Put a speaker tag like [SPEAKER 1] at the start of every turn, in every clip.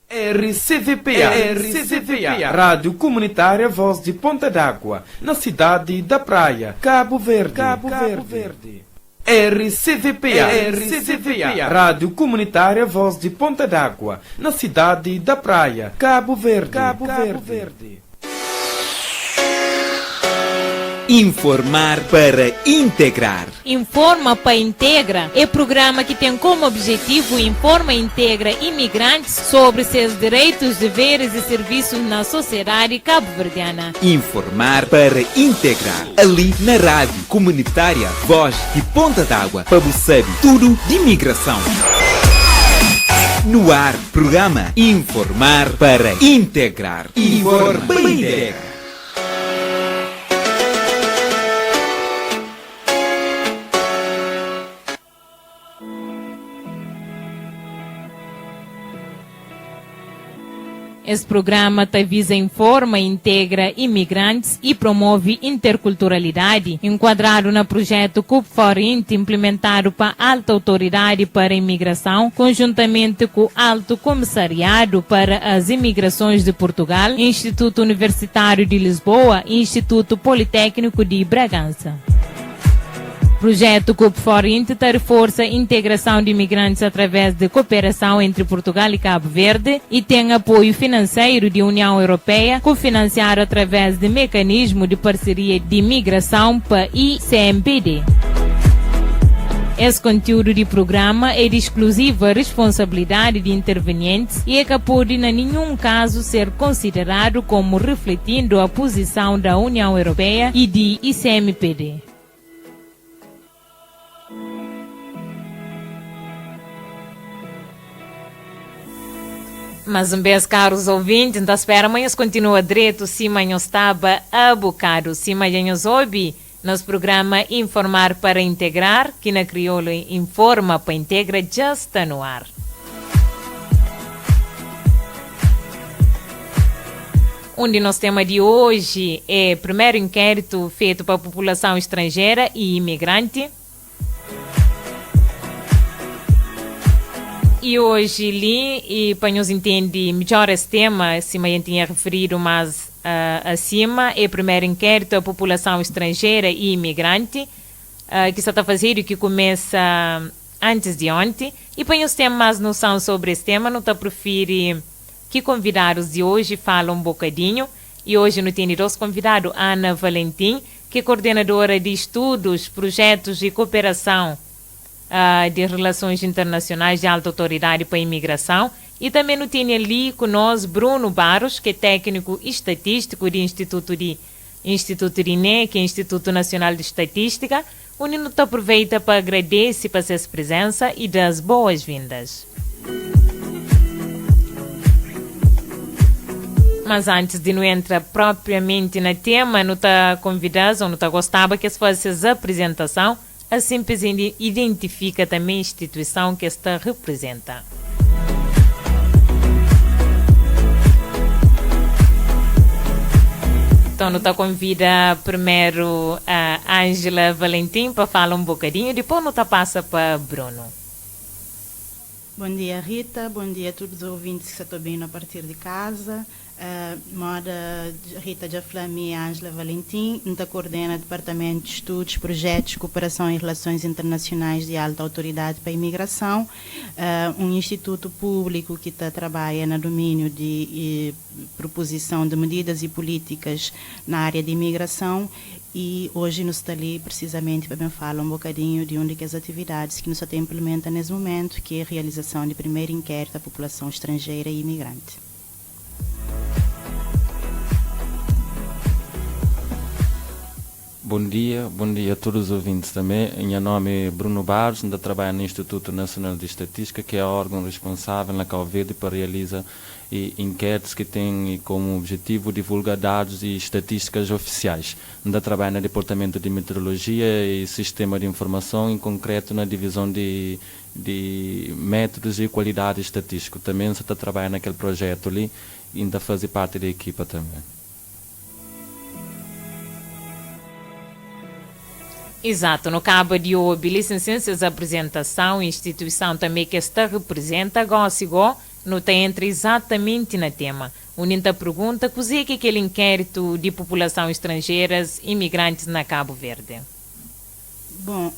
[SPEAKER 1] RCVPA, Rádio Comunitária Voz de Ponta d'Água, na cidade da Praia, Cabo Verde. RCVPA, Rádio Comunitária Voz de Ponta d'Água, na cidade da Praia, Cabo Verde.
[SPEAKER 2] Informar para integrar.
[SPEAKER 3] Informa para Integra é programa que tem como objetivo informa e integra imigrantes sobre seus direitos, deveres e serviços na sociedade cabo-verdiana.
[SPEAKER 2] Informar para integrar. Ali na Rádio Comunitária Voz de Ponta d'Água, para você tudo de imigração. No ar, programa Informar para integrar. Informa para integrar.
[SPEAKER 3] Esse programa visa informa, integra imigrantes e promove interculturalidade, enquadrado no projeto CUP Forint, implementado para a Alta Autoridade para a Imigração, conjuntamente com o Alto Comissariado para as Imigrações de Portugal, Instituto Universitário de Lisboa e Instituto Politécnico de Bragança. O projeto CUP Forint reforça a integração de imigrantes através de cooperação entre Portugal e Cabo Verde e tem apoio financeiro da União Europeia, cofinanciado através de mecanismo de parceria de imigração para ICMPD. Esse conteúdo de programa é de exclusiva responsabilidade de intervenientes e é que pode, em nenhum caso, ser considerado como refletindo a posição da União Europeia e de ICMPD. Mas caros ouvintes, então espera, amanhã continua direto, se amanhã estava a bocado, se amanhã ouve, nosso programa Informar para Integrar, que na crioula informa para integra, já está no ar. Onde nosso tema de hoje é o primeiro inquérito feito para a população estrangeira e imigrante. E hoje li, e para nos entender melhor esse tema, se eu tinha referido mais acima, é o primeiro inquérito à população estrangeira e imigrante, que está a fazer e que começa antes de ontem. E para nos ter mais noção sobre esse tema, não está prefiro que convidados de hoje falam um bocadinho. E hoje não tem dois convidados, Ana Valentim, que é coordenadora de estudos, projetos e cooperação de Relações Internacionais de Alta Autoridade para a Imigração, e também não tem ali conosco Bruno Barros, que é técnico estatístico do Instituto INE, que é Instituto Nacional de Estatística, onde não aproveita para agradecer por sua presença e das boas-vindas. Mas antes de não entrar propriamente no tema, não está convidado ou não está gostava que se fosse essa apresentação, assim identifica também a instituição que está representa. Então, não está convida primeiro a Ângela Valentim para falar um bocadinho, depois não está passa para Bruno.
[SPEAKER 4] Bom dia, Rita. Bom dia a todos os ouvintes que estão bem a partir de casa. Moda Rita Jaflami e Ângela Valentim, coordena o Departamento de Estudos, Projetos, Cooperação e Relações Internacionais de Alta Autoridade para a Imigração, um instituto público que trabalha no domínio de proposição de medidas e políticas na área de imigração, e hoje nos está ali precisamente para falar um bocadinho de uma das atividades que nos está implementa nesse momento, que é a realização de primeiro inquérito à população estrangeira e imigrante.
[SPEAKER 5] Bom dia a todos os ouvintes também. Meu nome é Bruno Barros, ainda trabalho no Instituto Nacional de Estatística, que é o órgão responsável na Cabo Verde para realizar inquéritos que têm como objetivo divulgar dados e estatísticas oficiais. Ainda trabalho no Departamento de Meteorologia e Sistema de Informação, em concreto na divisão de métodos e qualidade estatística. Também se está trabalhando naquele projeto ali, ainda fazer parte da equipa também.
[SPEAKER 3] Exato, no cabo de hoje, licenças apresentação, instituição também que está representa, não está entra exatamente na tema. Unita pergunta, o que é aquele inquérito de população estrangeiras imigrantes na Cabo Verde?
[SPEAKER 4] Bom,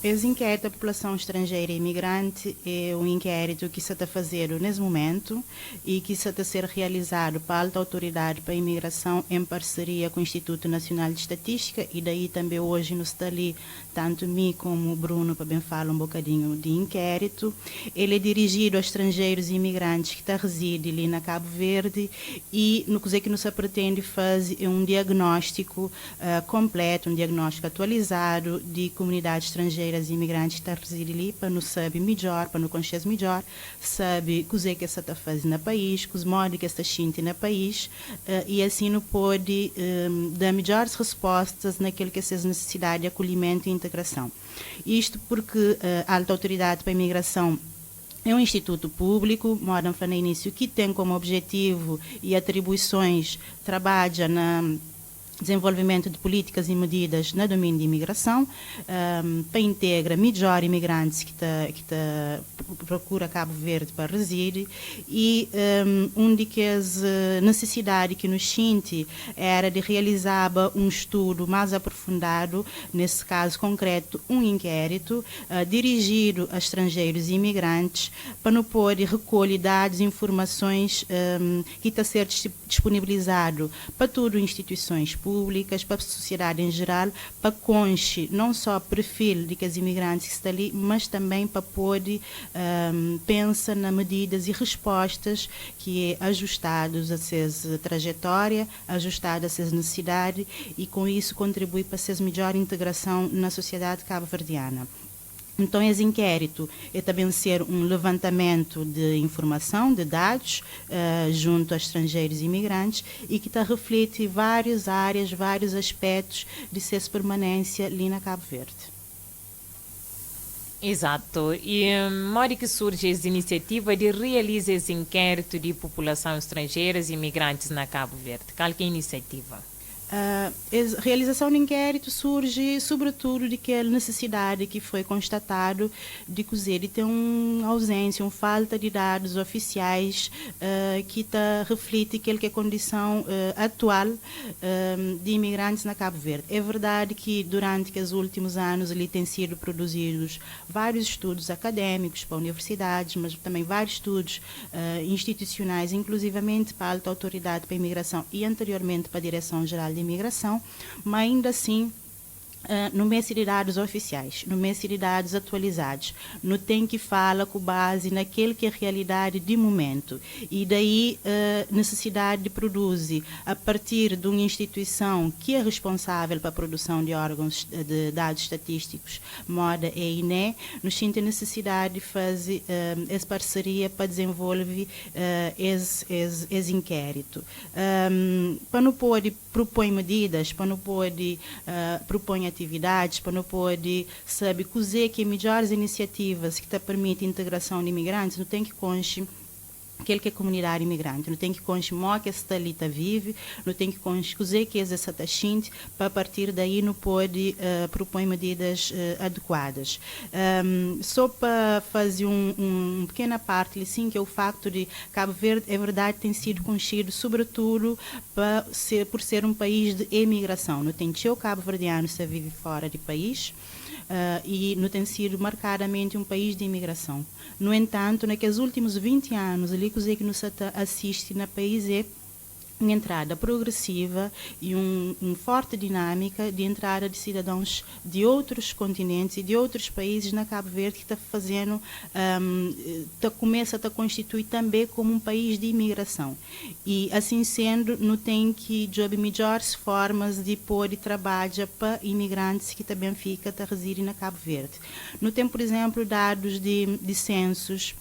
[SPEAKER 4] esse inquérito da população estrangeira e imigrante é um inquérito que se está fazendo nesse momento e que se está a ser realizado para a Alta Autoridade para a Imigração em parceria com o Instituto Nacional de Estatística, e daí também hoje nos está ali, tanto mim como o Bruno, para bem falar um bocadinho de inquérito. Ele é dirigido a estrangeiros e imigrantes que residem ali na Cabo Verde, e no que nos pretende fazer um diagnóstico completo, um diagnóstico atualizado de comunidades estrangeiras e imigrantes que residem ali, para nos saber melhor, para nos conhecer melhor, saber o que se está fazendo no país, os modos que se está sentindo no país, e assim não pode dar melhores respostas naquilo que é as necessidades de acolhimento e integração. Isto porque a Alta Autoridade para a Imigração é um instituto público, moram no início, que tem como objetivo e atribuições, trabalha na desenvolvimento de políticas e medidas no domínio de imigração, para integrar melhor imigrantes que procura Cabo Verde para residir, e de que as necessidades que nos sente era de realizar um estudo mais aprofundado, nesse caso concreto, um inquérito dirigido a estrangeiros e imigrantes, para não poder recolher dados e informações que está a ser disponibilizado para todas as instituições públicas, para a sociedade em geral, para conche não só o perfil de que os imigrantes que estão ali, mas também para poder pensar nas medidas e respostas que é ajustados a essa trajetória, ajustado a essas necessidades, e com isso contribui para essa melhor integração na sociedade cabo-verdiana. Então, esse inquérito é também ser um levantamento de informação, de dados, junto a estrangeiros e imigrantes, e que está a refletir várias áreas, vários aspectos de sua permanência ali na Cabo Verde.
[SPEAKER 3] Exato. E mora que surge essa iniciativa de realizar esse inquérito de população estrangeira e imigrantes na Cabo Verde? Qual que é a iniciativa?
[SPEAKER 4] A realização do inquérito surge, sobretudo, de aquela necessidade que foi constatado de ter uma ausência, uma falta de dados oficiais que reflete aquela que é a condição atual de imigrantes na Cabo Verde. É verdade que durante os últimos anos ali têm sido produzidos vários estudos académicos para universidades, mas também vários estudos institucionais, inclusivamente para a Alta Autoridade para a Imigração e anteriormente para a Direção-Geral de Imigração, mas ainda assim no mês de dados oficiais, no mês de dados atualizados, não tem que falar com base naquele que é a realidade de momento, e daí necessidade de produzir a partir de uma instituição que é responsável para a produção de órgãos de dados estatísticos, moda e INE, nos sente a necessidade de fazer essa parceria para desenvolver esse inquérito. Para não poder propor medidas, para não poder propor atividades, para não poder saber que melhores iniciativas que permitem a integração de imigrantes, não tem que conche aquele que é a comunidade imigrante, não tem que conche que esta ali vive, não tem que conche que é essa taxinte, para a partir daí não pode propor medidas adequadas. Só para fazer uma pequena parte, sim, que é o facto de Cabo Verde, é verdade, tem sido conhecido sobretudo por ser um país de emigração. Não tem o cabo-verdiano que vive fora do país, e não tem sido marcadamente um país de imigração. No entanto, naqueles últimos 20 anos, ali que nos assiste no país é uma entrada progressiva e uma forte dinâmica de entrada de cidadãos de outros continentes e de outros países na Cabo Verde, que está fazendo, começa a constituir também como um país de imigração. E, assim sendo, não tem que jogar melhores formas de pôr e trabalhar para imigrantes que também residem na Cabo Verde. Não tem, por exemplo, dados de censos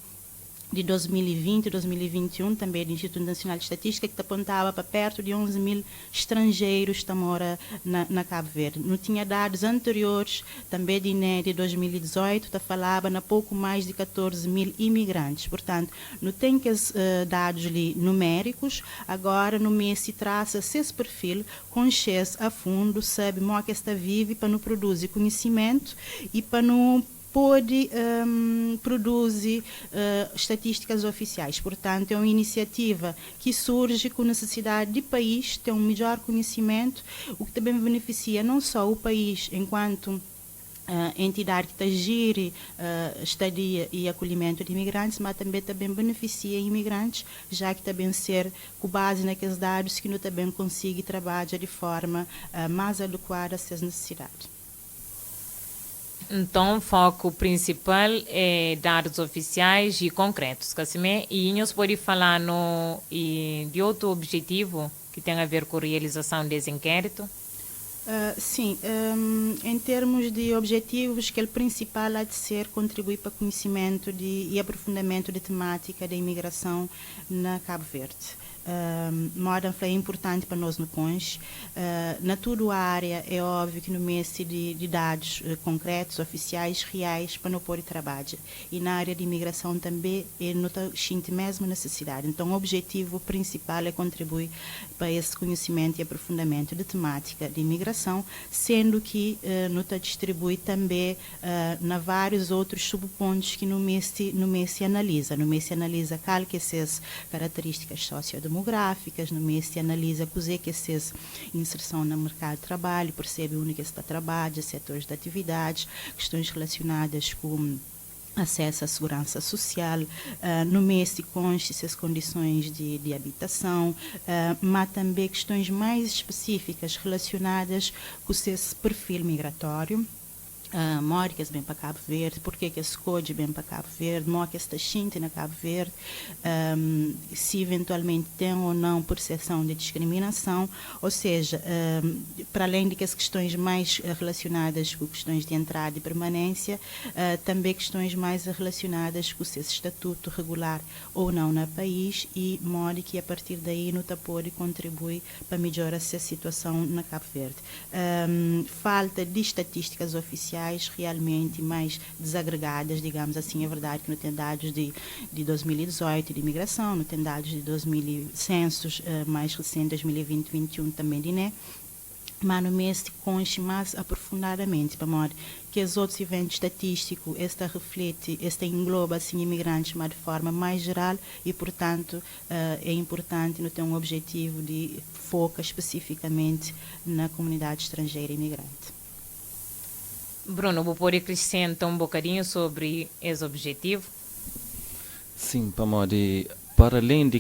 [SPEAKER 4] de 2020 e 2021, também do Instituto Nacional de Estatística, que apontava para perto de 11 mil estrangeiros que moram na Cabo Verde. Não tinha dados anteriores, também de INE de 2018, falava na pouco mais de 14 mil imigrantes. Portanto, não tem que dados ali numéricos, agora no mês se traça esse perfil, conhece a fundo, sabe como que está vive, para não produzir conhecimento e para não pode produzir estatísticas oficiais. Portanto, é uma iniciativa que surge com necessidade de país ter um melhor conhecimento, o que também beneficia não só o país enquanto entidade que gere estadia e acolhimento de imigrantes, mas também beneficia imigrantes, já que também ser com base naqueles dados que não também consegue trabalhar de forma mais adequada às suas necessidades.
[SPEAKER 3] Então, o foco principal é dados oficiais e concretos. E nós podemos falar de outro objetivo que tem a ver com a realização desse inquérito?
[SPEAKER 4] Sim, em termos de objetivos, que o principal há de ser contribuir para o conhecimento e aprofundamento de temática da imigração na Cabo Verde. Moda é importante para nós no CONS. Na toda a área, é óbvio que no mês de dados concretos, oficiais, reais, para não pôr trabalho. E na área de imigração também, não sinto mesmo necessidade. Então, o objetivo principal é contribuir para esse conhecimento e aprofundamento de temática de imigração, sendo que não está distribui também na vários outros subpontos que no mês se analisa. No mês se analisa quais que são as características sociodemográficas, no mês se analisa que essas inserção no mercado de trabalho, percebe onde que está trabalho, setores de atividades, questões relacionadas com acesso à segurança social, no mês se consta as condições de habitação, mas também questões mais específicas relacionadas com o seu perfil migratório. Mora que bem para Cabo Verde, porque que escolhe bem para Cabo Verde, mora que está xinte na Cabo Verde, se eventualmente tem ou não percepção de discriminação, ou seja, para além de que as questões mais relacionadas com questões de entrada e permanência, também questões mais relacionadas com o seu estatuto regular ou não no país, e mora que a partir daí não pode contribuir para melhorar essa situação na Cabo Verde. Falta de estatísticas oficiais realmente mais desagregadas, digamos assim. É verdade que não tem dados de 2018 de imigração, não tem dados de 2000 censos mais recentes, 2020-2021 também de INE, mas no mês se conche mais aprofundadamente, para modo que os outros eventos estatísticos, esta reflete, esta engloba assim imigrantes, mas de forma mais geral, e portanto é importante não ter um objetivo de foco especificamente na comunidade estrangeira imigrante.
[SPEAKER 3] Bruno, vou poder acrescentar um bocadinho sobre esse objetivo?
[SPEAKER 5] Sim, para além de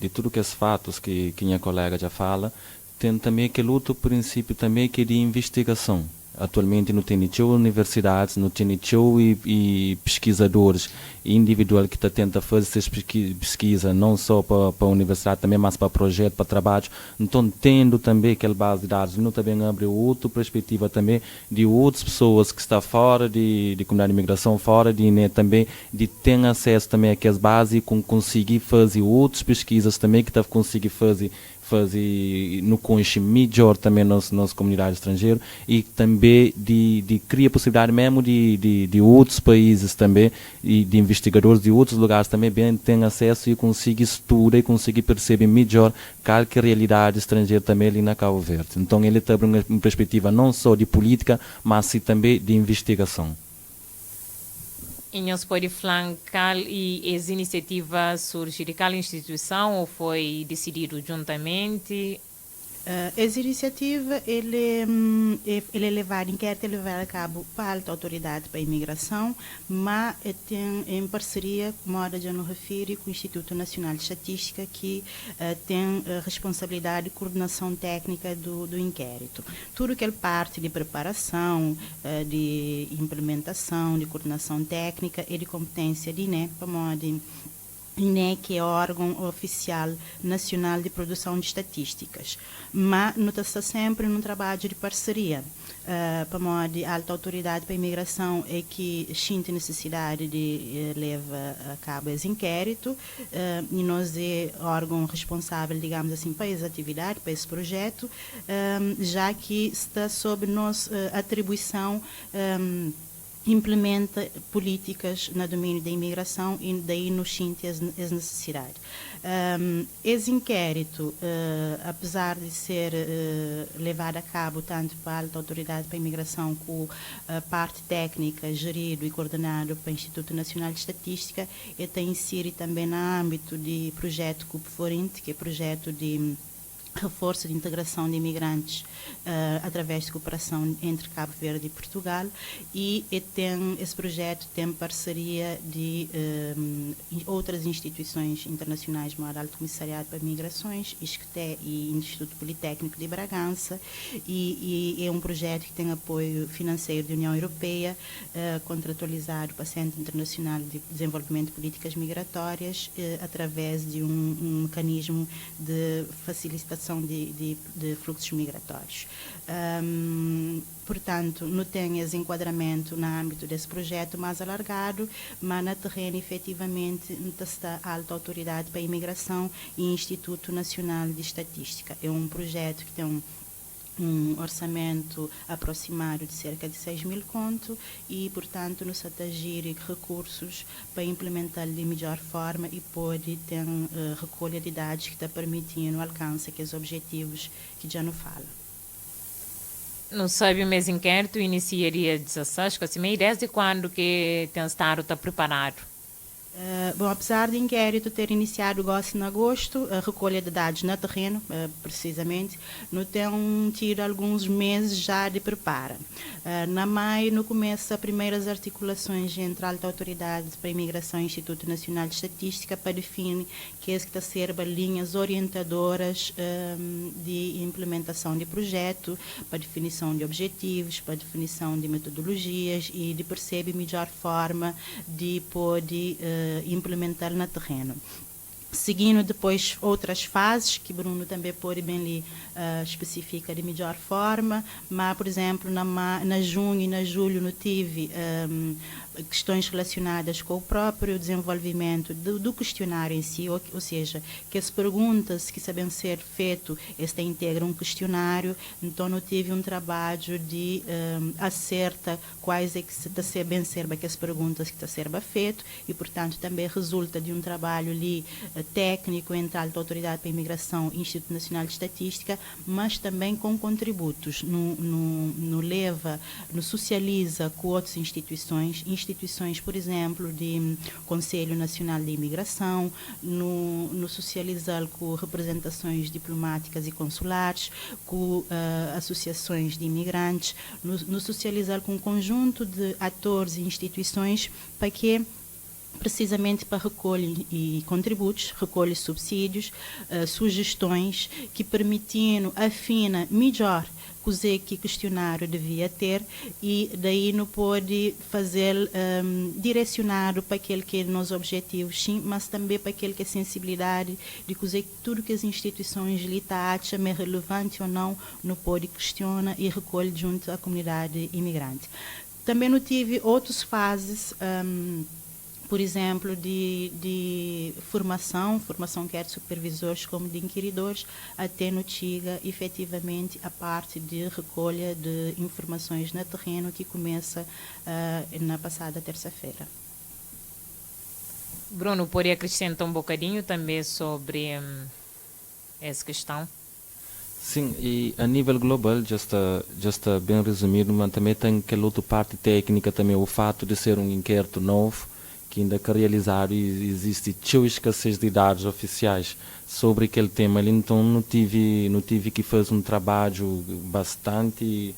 [SPEAKER 5] tudo que os fatos que minha colega já fala, tem também aquele outro princípio também que é de investigação. Atualmente não tem universidades, não tem e pesquisadores individuais que tentam fazer essa pesquisa, não só para a universidade, também mas para projeto, para trabalho. Então, tendo também aquela base de dados, não também abre outra perspectiva também de outras pessoas que estão fora de comunidade de imigração, fora de INE, também de ter acesso também a aquelas bases e conseguir fazer outras pesquisas também que estão conseguir fazer no conhecimento melhor também nas comunidades estrangeiras, e também de criar possibilidade mesmo de outros países também, e de investigadores de outros lugares também bem têm acesso e conseguir estudar e conseguir perceber melhor qualquer realidade estrangeira também ali na Cabo Verde. Então ele tem uma perspectiva não só de política, mas sim também de investigação.
[SPEAKER 3] E nós podemos falar que essa iniciativa surgiu de qual instituição ou foi decidido juntamente?
[SPEAKER 4] Essa iniciativa ele é levada, inquérito é levado a cabo para a alta autoridade para a imigração, mas tem em parceria, como a já nos refere, com o Instituto Nacional de Estatística, que tem a responsabilidade de coordenação técnica do inquérito. Tudo que é parte de preparação, de implementação, de coordenação técnica e de competência de INE, para modo INE, que é o órgão oficial nacional de produção de estatísticas, mas nota-se sempre num trabalho de parceria. Para modo de alta autoridade para a imigração é que sente necessidade de levar a cabo esse inquérito, e nós é órgão responsável, digamos assim, para essa atividade, para esse projeto, já que está sob nossa atribuição implementa políticas no domínio da imigração e daí nos sente as necessidades. Esse inquérito, apesar de ser levado a cabo tanto para a alta autoridade para a imigração como a parte técnica, gerido e coordenado pelo Instituto Nacional de Estatística, está inserido também no âmbito de projeto CUP-Forint, que é projeto de reforço de integração de imigrantes através de cooperação entre Cabo Verde e Portugal, e esse projeto tem parceria de outras instituições internacionais, como o Alto Comissariado para Migrações, ISCTE e Instituto Politécnico de Bragança, e é um projeto que tem apoio financeiro da União Europeia, contratualizado para o Centro Internacional de Desenvolvimento de Políticas Migratórias, através de um mecanismo de facilitação de fluxos migratórios. Portanto, não tem esse enquadramento no âmbito desse projeto mais alargado, mas na terreno, efetivamente, está a alta autoridade para a imigração e Instituto Nacional de Estatística. É um projeto que tem um orçamento aproximado de cerca de 6 mil contos e, portanto, nos atagir recursos para implementar de melhor forma e pode ter recolha de dados que está permitindo alcance aqueles objetivos que já não fala.
[SPEAKER 3] Não sabe, o mês inquérito iniciaria 16, assim, desde quando que tem estado está preparado?
[SPEAKER 4] Bom, apesar do inquérito ter iniciado agora em agosto, a recolha de dados na terreno, precisamente, não tem tido alguns meses já de preparo. Na maio, no começo, as primeiras articulações entre a alta autoridade para a imigração e o Instituto Nacional de Estatística para definir que está a ser linhas orientadoras de implementação de projeto, para definição de objetivos, para definição de metodologias e de perceber melhor forma de poder implementar na terreno. Seguindo depois outras fases, que Bruno também pode bem lhe especificar de melhor forma, mas, por exemplo, na junho e na julho não tive questões relacionadas com o próprio desenvolvimento do questionário em si, ou seja, que as perguntas que sabem ser feitas, esta integra um questionário, então não tive um trabalho de acerta quais é que está a ser bem ser que as perguntas que está a ser feito e, portanto, também resulta de um trabalho ali técnico entre a alta autoridade para a imigração e Instituto Nacional de Estatística, mas também com contributos no leva, no socializa com outras instituições, por exemplo, de Conselho Nacional de Imigração, no socializar com representações diplomáticas e consulares, com associações de imigrantes, no socializar com um conjunto de atores e instituições para que precisamente para recolher e contributos, recolher subsídios, sugestões que permitindo afinar melhor que questionário devia ter e daí não pode fazer direcionado para aquele que é nos objetivos, sim, mas também para aquele que é sensibilidade de que tudo que as instituições lhe acham é relevante ou não pode questionar e recolhe junto à comunidade imigrante. Também não tive outras fases, por exemplo, de formação quer de supervisores como de inquiridores, até no TIGA, efetivamente, a parte de recolha de informações na terreno que começa na passada terça-feira.
[SPEAKER 3] Bruno, poderia acrescentar um bocadinho também sobre essa questão?
[SPEAKER 5] Sim, e a nível global, já está bem resumido, mas também tem aquela outra parte técnica também, o fato de ser um inquérito novo, que ainda que realizar e existe escassez de dados oficiais sobre aquele tema, então não tive que fazer um trabalho bastante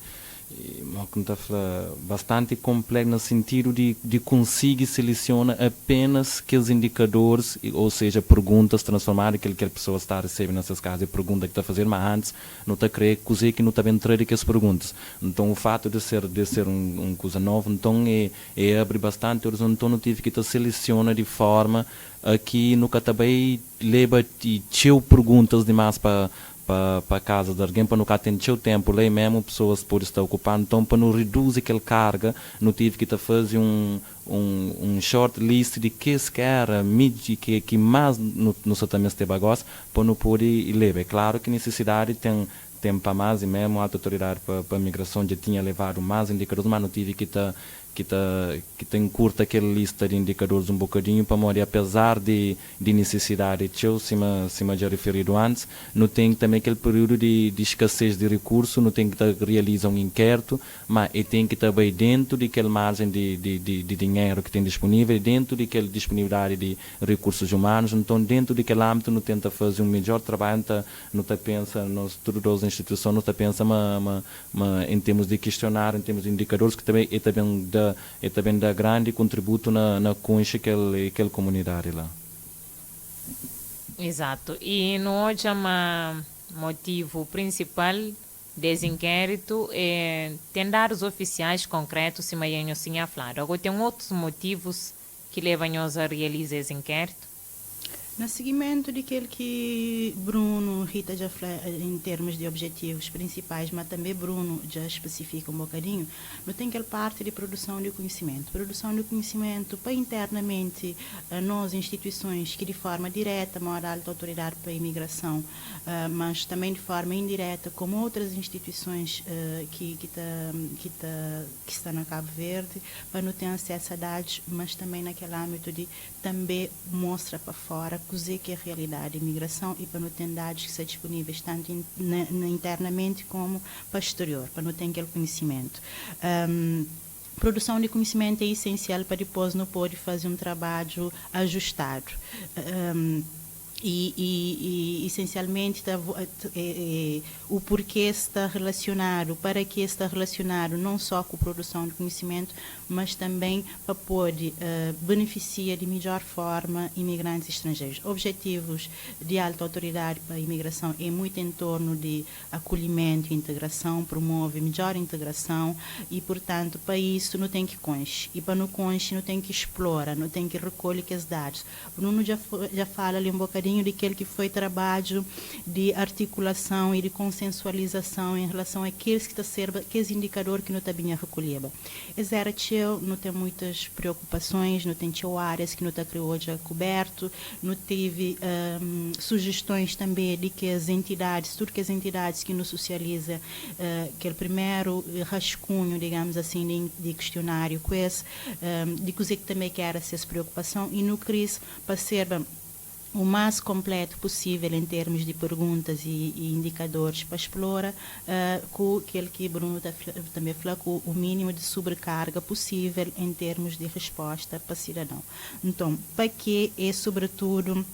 [SPEAKER 5] complexo no sentido de conseguir selecionar apenas aqueles indicadores, ou seja, perguntas, transformar aquilo que a pessoa está a receber nessas casas e pergunta que está a fazer, mas antes não está a querer cozer que não está a entrar aquelas perguntas. Então o fato de ser coisa nova, então é abrir bastante horizonte, então não tive que estar selecionar de forma que nunca também leva e teu perguntas demais para casa de alguém, para não ter seu tempo, lá mesmo pessoas podem estar ocupando, então para não reduzir aquela carga, não tive que fazer um short list de que se quer, que mais no seu também esteve agora, para não poder levar. É claro que necessidade tem para mais, e mesmo a autoridade para a migração já tinha levado mais indicadores, mas não tive que que encurta aquela lista de indicadores um bocadinho para morrer, apesar de necessidade de eu, cima já referido antes, não tem também aquele período de escassez de recursos, não tem que realizar um inquérito, mas tem que estar bem dentro daquela margem de dinheiro que tem disponível, dentro daquela disponibilidade de recursos humanos, então dentro daquele âmbito não tenta fazer um melhor trabalho, não está pensa, nós todas as instituições não está pensa em termos de questionário, em termos de indicadores, que também é também da grande contributo na concha aquela comunidade lá.
[SPEAKER 3] Exato. E no hoje motivo principal desse inquérito é tem dados oficiais concretos se manhã assim a falar. Agora tem outros motivos que levam-nos a realizar esse inquérito?
[SPEAKER 4] No seguimento daquele que Bruno, Rita já falou em termos de objetivos principais, mas também Bruno já especifica um bocadinho, não tem aquela parte de produção de conhecimento. Produção de conhecimento para internamente nós instituições que de forma direta, mora a alta autoridade para a imigração, mas também de forma indireta, como outras instituições que estão na Cabo Verde, para não ter acesso a dados, mas também naquele âmbito de também mostra para fora que é a realidade da imigração e para não ter dados que são disponíveis tanto internamente como para o exterior, para não ter aquele conhecimento. Produção de conhecimento é essencial para depois não poder fazer um trabalho ajustado. E essencialmente o porquê está relacionado, para que está relacionado não só com a produção de conhecimento, mas também para poder beneficiar de melhor forma imigrantes estrangeiros. Objetivos de alta autoridade para a imigração é muito em torno de acolhimento e integração, promove melhor integração e, portanto, para isso não tem que conche. E para não conche não tem que explorar, não tem que recolher os dados. O Nuno já fala ali um bocadinho daquele que foi trabalho de articulação e de consensualização em relação àqueles que está serve, aqueles indicadores que não está bem recolhido. Exera não tem muitas preocupações, não tem áreas que não está criou já coberto, não teve sugestões também de que as entidades, tudo que as entidades que nos socializa, que é o primeiro rascunho, digamos assim, de questionário, de coisa que também quer essa preocupação e no CRIS para ser o mais completo possível em termos de perguntas e indicadores para explorar, com aquele que Bruno também falou, com o mínimo de sobrecarga possível em termos de resposta para o cidadão. Então, para que é sobretudo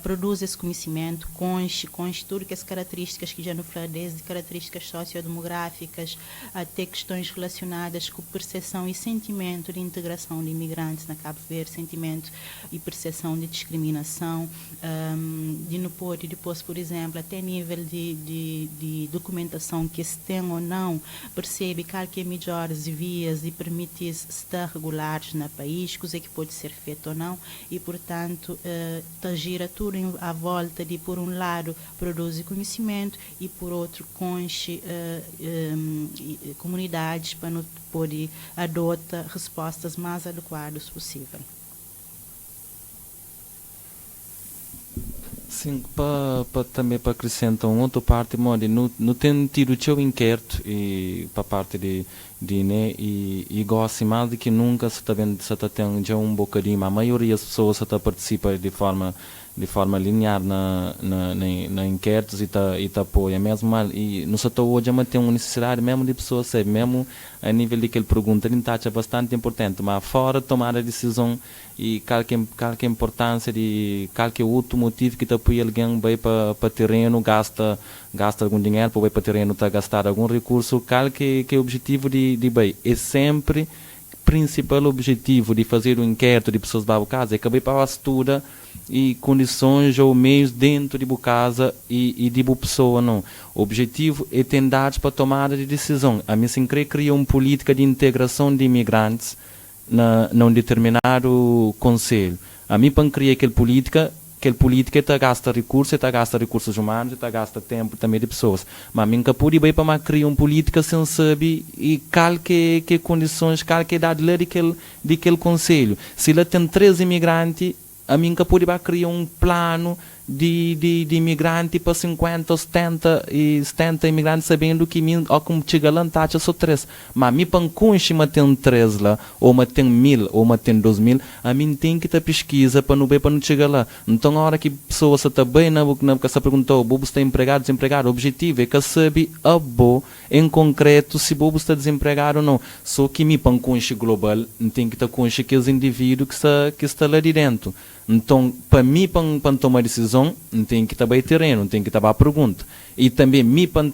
[SPEAKER 4] produz esse conhecimento, conche tudo que as características que já não falei, desde características sociodemográficas até questões relacionadas com percepção e sentimento de integração de imigrantes na Cabo Verde, sentimento e percepção de discriminação, de não pode depois, por exemplo, até nível de documentação que se tem ou não, percebe qual que é melhores vias e permite estar regulares no país, coisa que pode ser feito ou não, e, portanto, gira tudo à volta de, por um lado, produzir conhecimento e, por outro, conche comunidades para não poder adotar respostas mais adequadas possível.
[SPEAKER 5] Sim, também para acrescentar uma outra parte, não tem tido o seu inquérito e para parte de né, e gosto mais de que nunca se está vendo se está tendo já um bocadinho, a maioria das pessoas está participa de forma linear na inquéritos e tá apoia mesmo mal e não só hoje mas tem uma necessidade mesmo de pessoas sabe mesmo a nível de que ele pergunta ele é bastante importante mas fora tomar a decisão e qualquer importância de qualquer outro motivo que apoia alguém vai para terreno gasta algum dinheiro para ir para terreno tá gastar algum recurso qualquer que objetivo de bem é sempre principal objetivo de fazer um inquérito de pessoas da casa é que vai para a estuda e condições ou meios dentro de boa casa e de boa pessoa não. O objetivo é ter dados para tomada de decisão. A mim se cria uma política de integração de imigrantes num determinado conselho. A mim para criar aquela política está gasta recursos humanos, está gasta tempo também de pessoas. Mas a mim que pode ir para criar uma política sem saber e que condições, que idade lá daquele conselho. Se lá tem 3 imigrantes a mim que pode criar um plano de imigrante para 50 ou 70 imigrantes sabendo que ou como chega lá taxa só 3. Mas me pancunche mas tem 3 lá, ou mas tem 1000, ou mas tem 2000, a mim tem que ter pesquisa para não ver para não chegar lá. Então a hora que a pessoa está bem na que se perguntou, Bobo está empregado, desempregado, o objetivo é que sabe em concreto se Bobo está desempregado ou não. Só que me pancunche global, tem que ter consciência que os indivíduos que está lá de dentro. Então, para mim, para tomar decisão, tem que estar bem terreno, tem que estar a pergunta. E também, para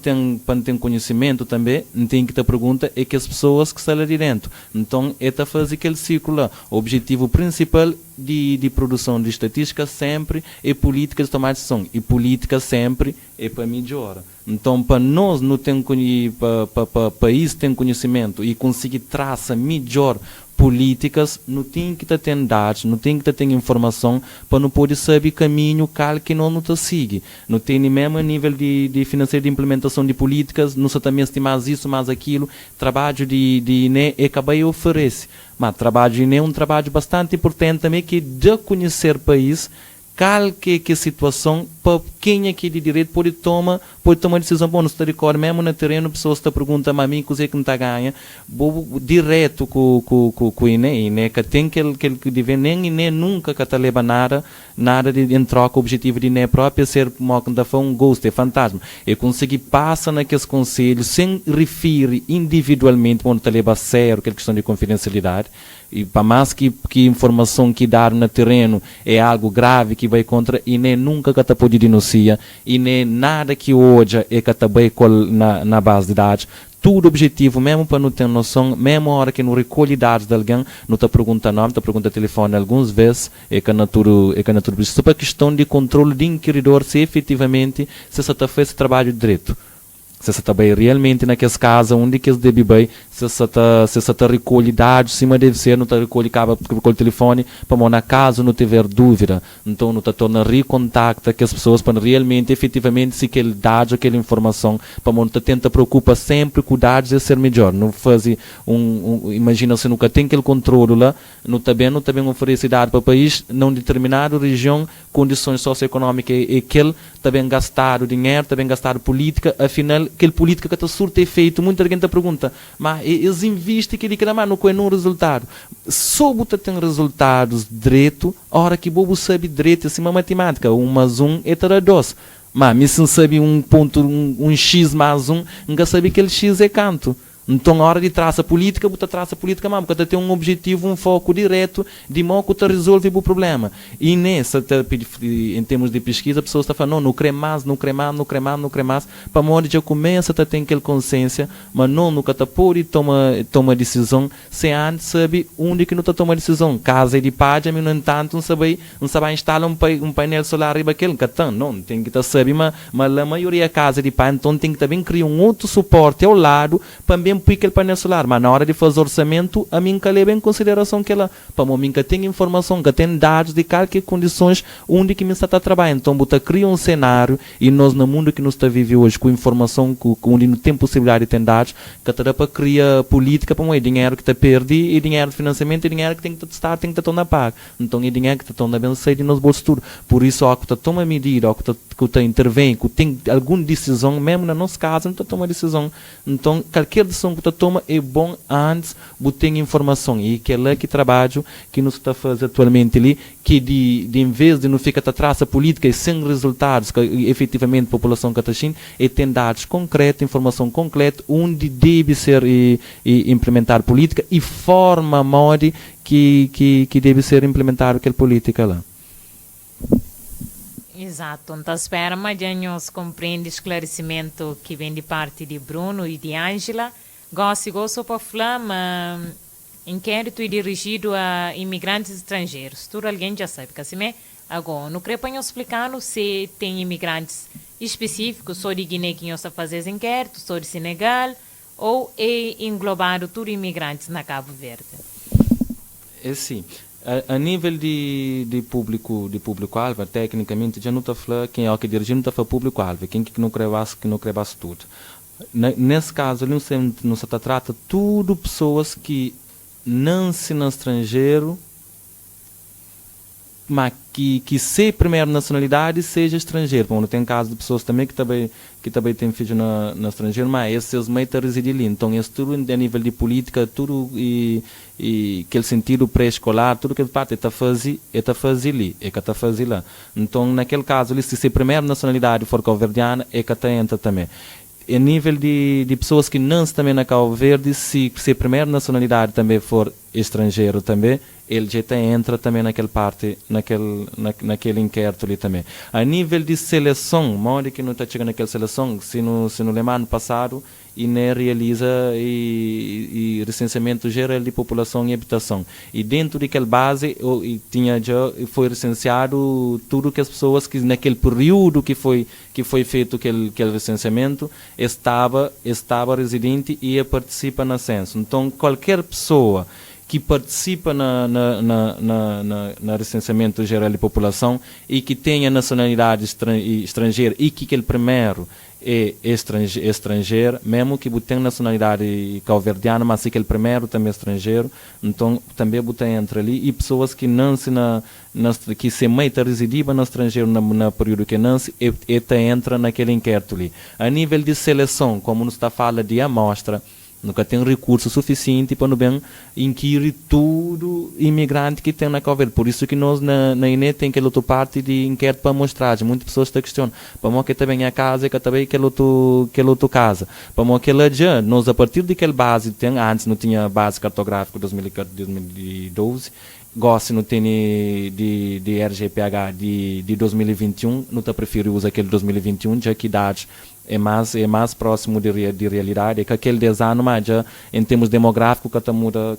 [SPEAKER 5] ter conhecimento também, tem que ter pergunta é que as pessoas que estão lá de dentro. Então, é para fazer aquele ciclo lá. O objetivo principal de produção de estatística sempre é política de tomar decisão. E política sempre é para melhorar. Então, para nós, para país tem conhecimento e conseguir traçar melhor políticas, não tem que ter dados, não tem que ter informação para não poder saber caminho que não está seguir. Não tem nem mesmo a nível de financeiro de implementação de políticas, não se também estimar isso, mais aquilo, trabalho de INE é que a oferece. Mas trabalho de INE é um trabalho bastante importante também que de conhecer o país, que situação para quem aqui de direito pode tomar decisão. Bom, não está de cor mesmo no terreno, a pessoa está pergunta a mim coisa que não está ganha, vou direto com o INE que tem que deve nem INE nunca que está leva nada de em troca, o objetivo de INE próprio é ser um ghost, é fantasma, é conseguir passar naqueles conselhos sem referir individualmente quando está leva a sério aquela questão de confidencialidade. E para mais que informação que dar no terreno é algo grave que vai contra, e nem nunca que está pode denunciar, e nem nada que hoje é que está bem na base de dados. Tudo objetivo, mesmo para não ter noção, mesmo a hora que não recolhe dados de alguém, não está pergunta nome, está pergunta telefone, algumas vezes é que a natura precisa para questão de controle de inquiridor, se efetivamente se está fazendo esse trabalho de direito. Se você está bem realmente naquelas casas onde que eles devem bem, se você está recolhe dados, cima deve ser, não está recolhe telefone, para na casa não tiver dúvida. Então não está torna recontacta com as pessoas para realmente, efetivamente, se aquele dados, aquela informação, para não tenta preocupa sempre com dados é ser melhor. Não faz imagina se nunca tem aquele controle lá, não também oferece dados para o país, não determinada região, condições socioeconómicas e aquele também gastar o dinheiro, também gastar política, afinal aquele política que está surto efeito, muita gente pergunta, mas eles investem que não é um resultado. Só você tem resultados direito, a hora que bobo sabe direito, assim, uma matemática, 1 mais 1 é 2. Mas se não sabe um x mais 1, nunca sabe que aquele x é canto. Então, a hora de traça política, você traça política mesmo, porque tem um objetivo, um foco direto, de modo que você resolve o problema. E em termos de pesquisa, a pessoa está falando, não crê mais, para modo já começa a ter aquela consciência, mas nunca pode tomar decisão, se antes sabe onde que não está tomando decisão. Casa de página, mas no entanto, não sabe instalar um painel solar riba aquele, não, tem que saber, mas a maioria casa de página, então tem que também criar um outro suporte ao lado, também para aquele painel solar, mas na hora de fazer orçamento, a mim que leva em consideração que ela, para mim que tem informação, que tem dados de qualquer condições onde que me está trabalhando. Então, você cria um cenário e nós no mundo que nos está vivendo hoje, com informação, onde não tem possibilidade de ter dados, que está para criar política para mim, dinheiro que está perdido, e dinheiro de financiamento, e dinheiro que tem que estar na paga. Então, é dinheiro que está bem saído nos bolsos tudo. Por isso, ó, que está toma medida, ó, que está intervém, que tem alguma decisão, mesmo na nossa casa, não está toma decisão. Então, qualquer decisão que você toma é bom antes de ter informação. E que é lá que trabalho que nos está fazendo atualmente ali, que em vez de não ficar atrás da política e sem resultados, que efetivamente a população cataxim, é ter dados concretos, informação concreta, onde deve ser implementar política e forma modo que deve ser implementada aquela política lá.
[SPEAKER 3] Exato, então espera, mas já nós compreende esclarecimento que vem de parte de Bruno e de Ângela. Gosto para falar, mas inquérito é dirigido a imigrantes estrangeiros. Tudo alguém já sabe, que assim agora, não creio para explicar se tem imigrantes específicos, só de Guiné que nós está fazendo inquérito, só de Senegal, ou é englobado tudo imigrantes na Cabo Verde?
[SPEAKER 5] É sim. A nível de público-alvo, tecnicamente, já não está falando quem é o que dirige, não está falando público-alvo, quem que não crevasse tudo. Nesse caso, não se trata tudo pessoas que nascem no estrangeiro que ser primeira nacionalidade seja estrangeiro. Bom, tem caso de pessoas também que também têm filhos na estrangeiro, mas esses seus meios estão residindo ali. Então, isso tudo a nível de política, tudo e aquele sentido pré-escolar, tudo que parte está fazer ali, é que está fazer lá. Então, naquele caso, ali, se a primeira nacionalidade for cabo-verdiana, é que está entra também. A nível de pessoas que não estão também na Cabo Verde, se a primeira nacionalidade também for estrangeiro também, ele já entra também naquele inquérito ali também. A nível de seleção, modo que não está chegando naquela seleção, se no ano passado, e nem realiza e recenseamento geral de população e habitação. E dentro daquela base foi recenseado tudo que as pessoas que naquele período que foi feito aquele recenseamento estava residente e participa no censo. Então, qualquer pessoa que participa na recenseamento geral de população e que tenha nacionalidade estrangeira e que aquele primeiro é estrangeiro, mesmo que tenha nacionalidade cabo-verdiana, mas se aquele primeiro também é estrangeiro, então também botar entre ali, e pessoas que não se que se mãe está residindo no estrangeiro no período que não se entra naquele inquérito ali. A nível de seleção, como nos está falando de amostra, nunca tem recurso suficiente para bem inquirir tudo imigrante que tem na Cabo Verde. Por isso que nós na INE tem aquela outra parte de inquérito para amostragem. Muitas pessoas estão questionando. Para mim que também a casa, que também aquela outra casa. Para mim que lá já, nós a partir daquela base, antes não tinha base cartográfica 2012, gosto não tem de RGPH de 2021, não está prefiro usar aquele 2021, já que idade é mais próximo de realidade, é que aquele 10 anos, mas já em termos demográficos, que está muda.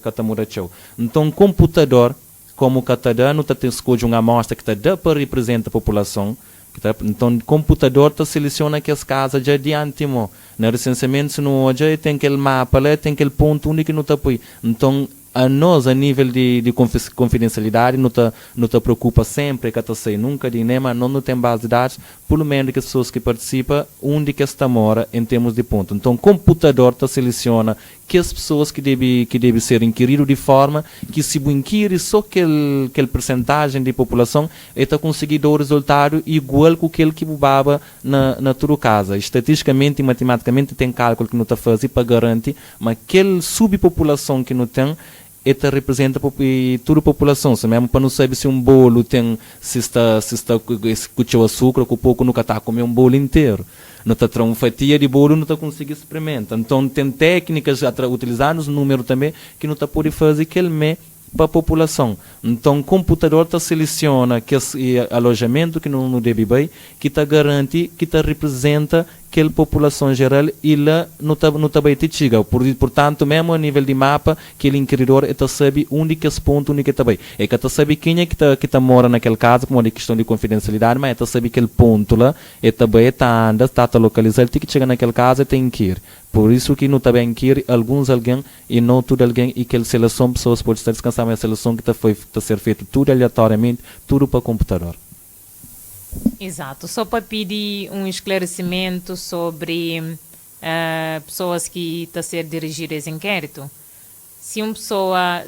[SPEAKER 5] Então, computador, como que está dando, está escolhendo uma amostra que está para representar a população, então, computador seleciona aquelas casas já de antemão. No recenseamento, se não hoje tem aquele mapa lá, tem aquele ponto único que não está apoio. Então, a nós, a nível de confidencialidade, não te preocupa sempre que sei nunca de nem, mas não tem base de dados, pelo menos que as pessoas que participam, onde que está mora em termos de ponto. Então, o computador seleciona que as pessoas que devem ser inquiridas de forma que se inquire só aquele percentagem de população, está conseguindo o resultado igual com aquele que bubava na tua casa. Estatisticamente e matematicamente tem cálculo que não está fazendo para garantir, mas aquela subpopulação que não tem, esta representa toda a população, mesmo para não saber se um bolo tem, se está com açúcar, com pouco nunca está a comer um bolo inteiro. Não está a uma fatia de bolo, não está conseguindo experimentar. Então tem técnicas utilizadas, número também, que não está pode fazer aquele mês para a população. Então o computador seleciona que alojamento que não deve bem, que garante, que representa aquela população geral e lá não está bem te chega. Portanto, mesmo a nível de mapa, aquele inquiridor está sabe onde que esse ponto onde que está bem. É que está sabe quem é que mora naquela casa, como é questão de confidencialidade, mas está sabe aquele ponto lá, está bem, está localizado, tem que chegar naquela casa e tem que ir. Por isso que não está bem inquirir alguém e não tudo alguém, e que a seleção pessoas pode estar descansando, mas a seleção que está ser feita tudo aleatoriamente, tudo para o computador.
[SPEAKER 3] Exato, só para pedir um esclarecimento sobre pessoas que estão a ser dirigidas esse inquérito. Se uma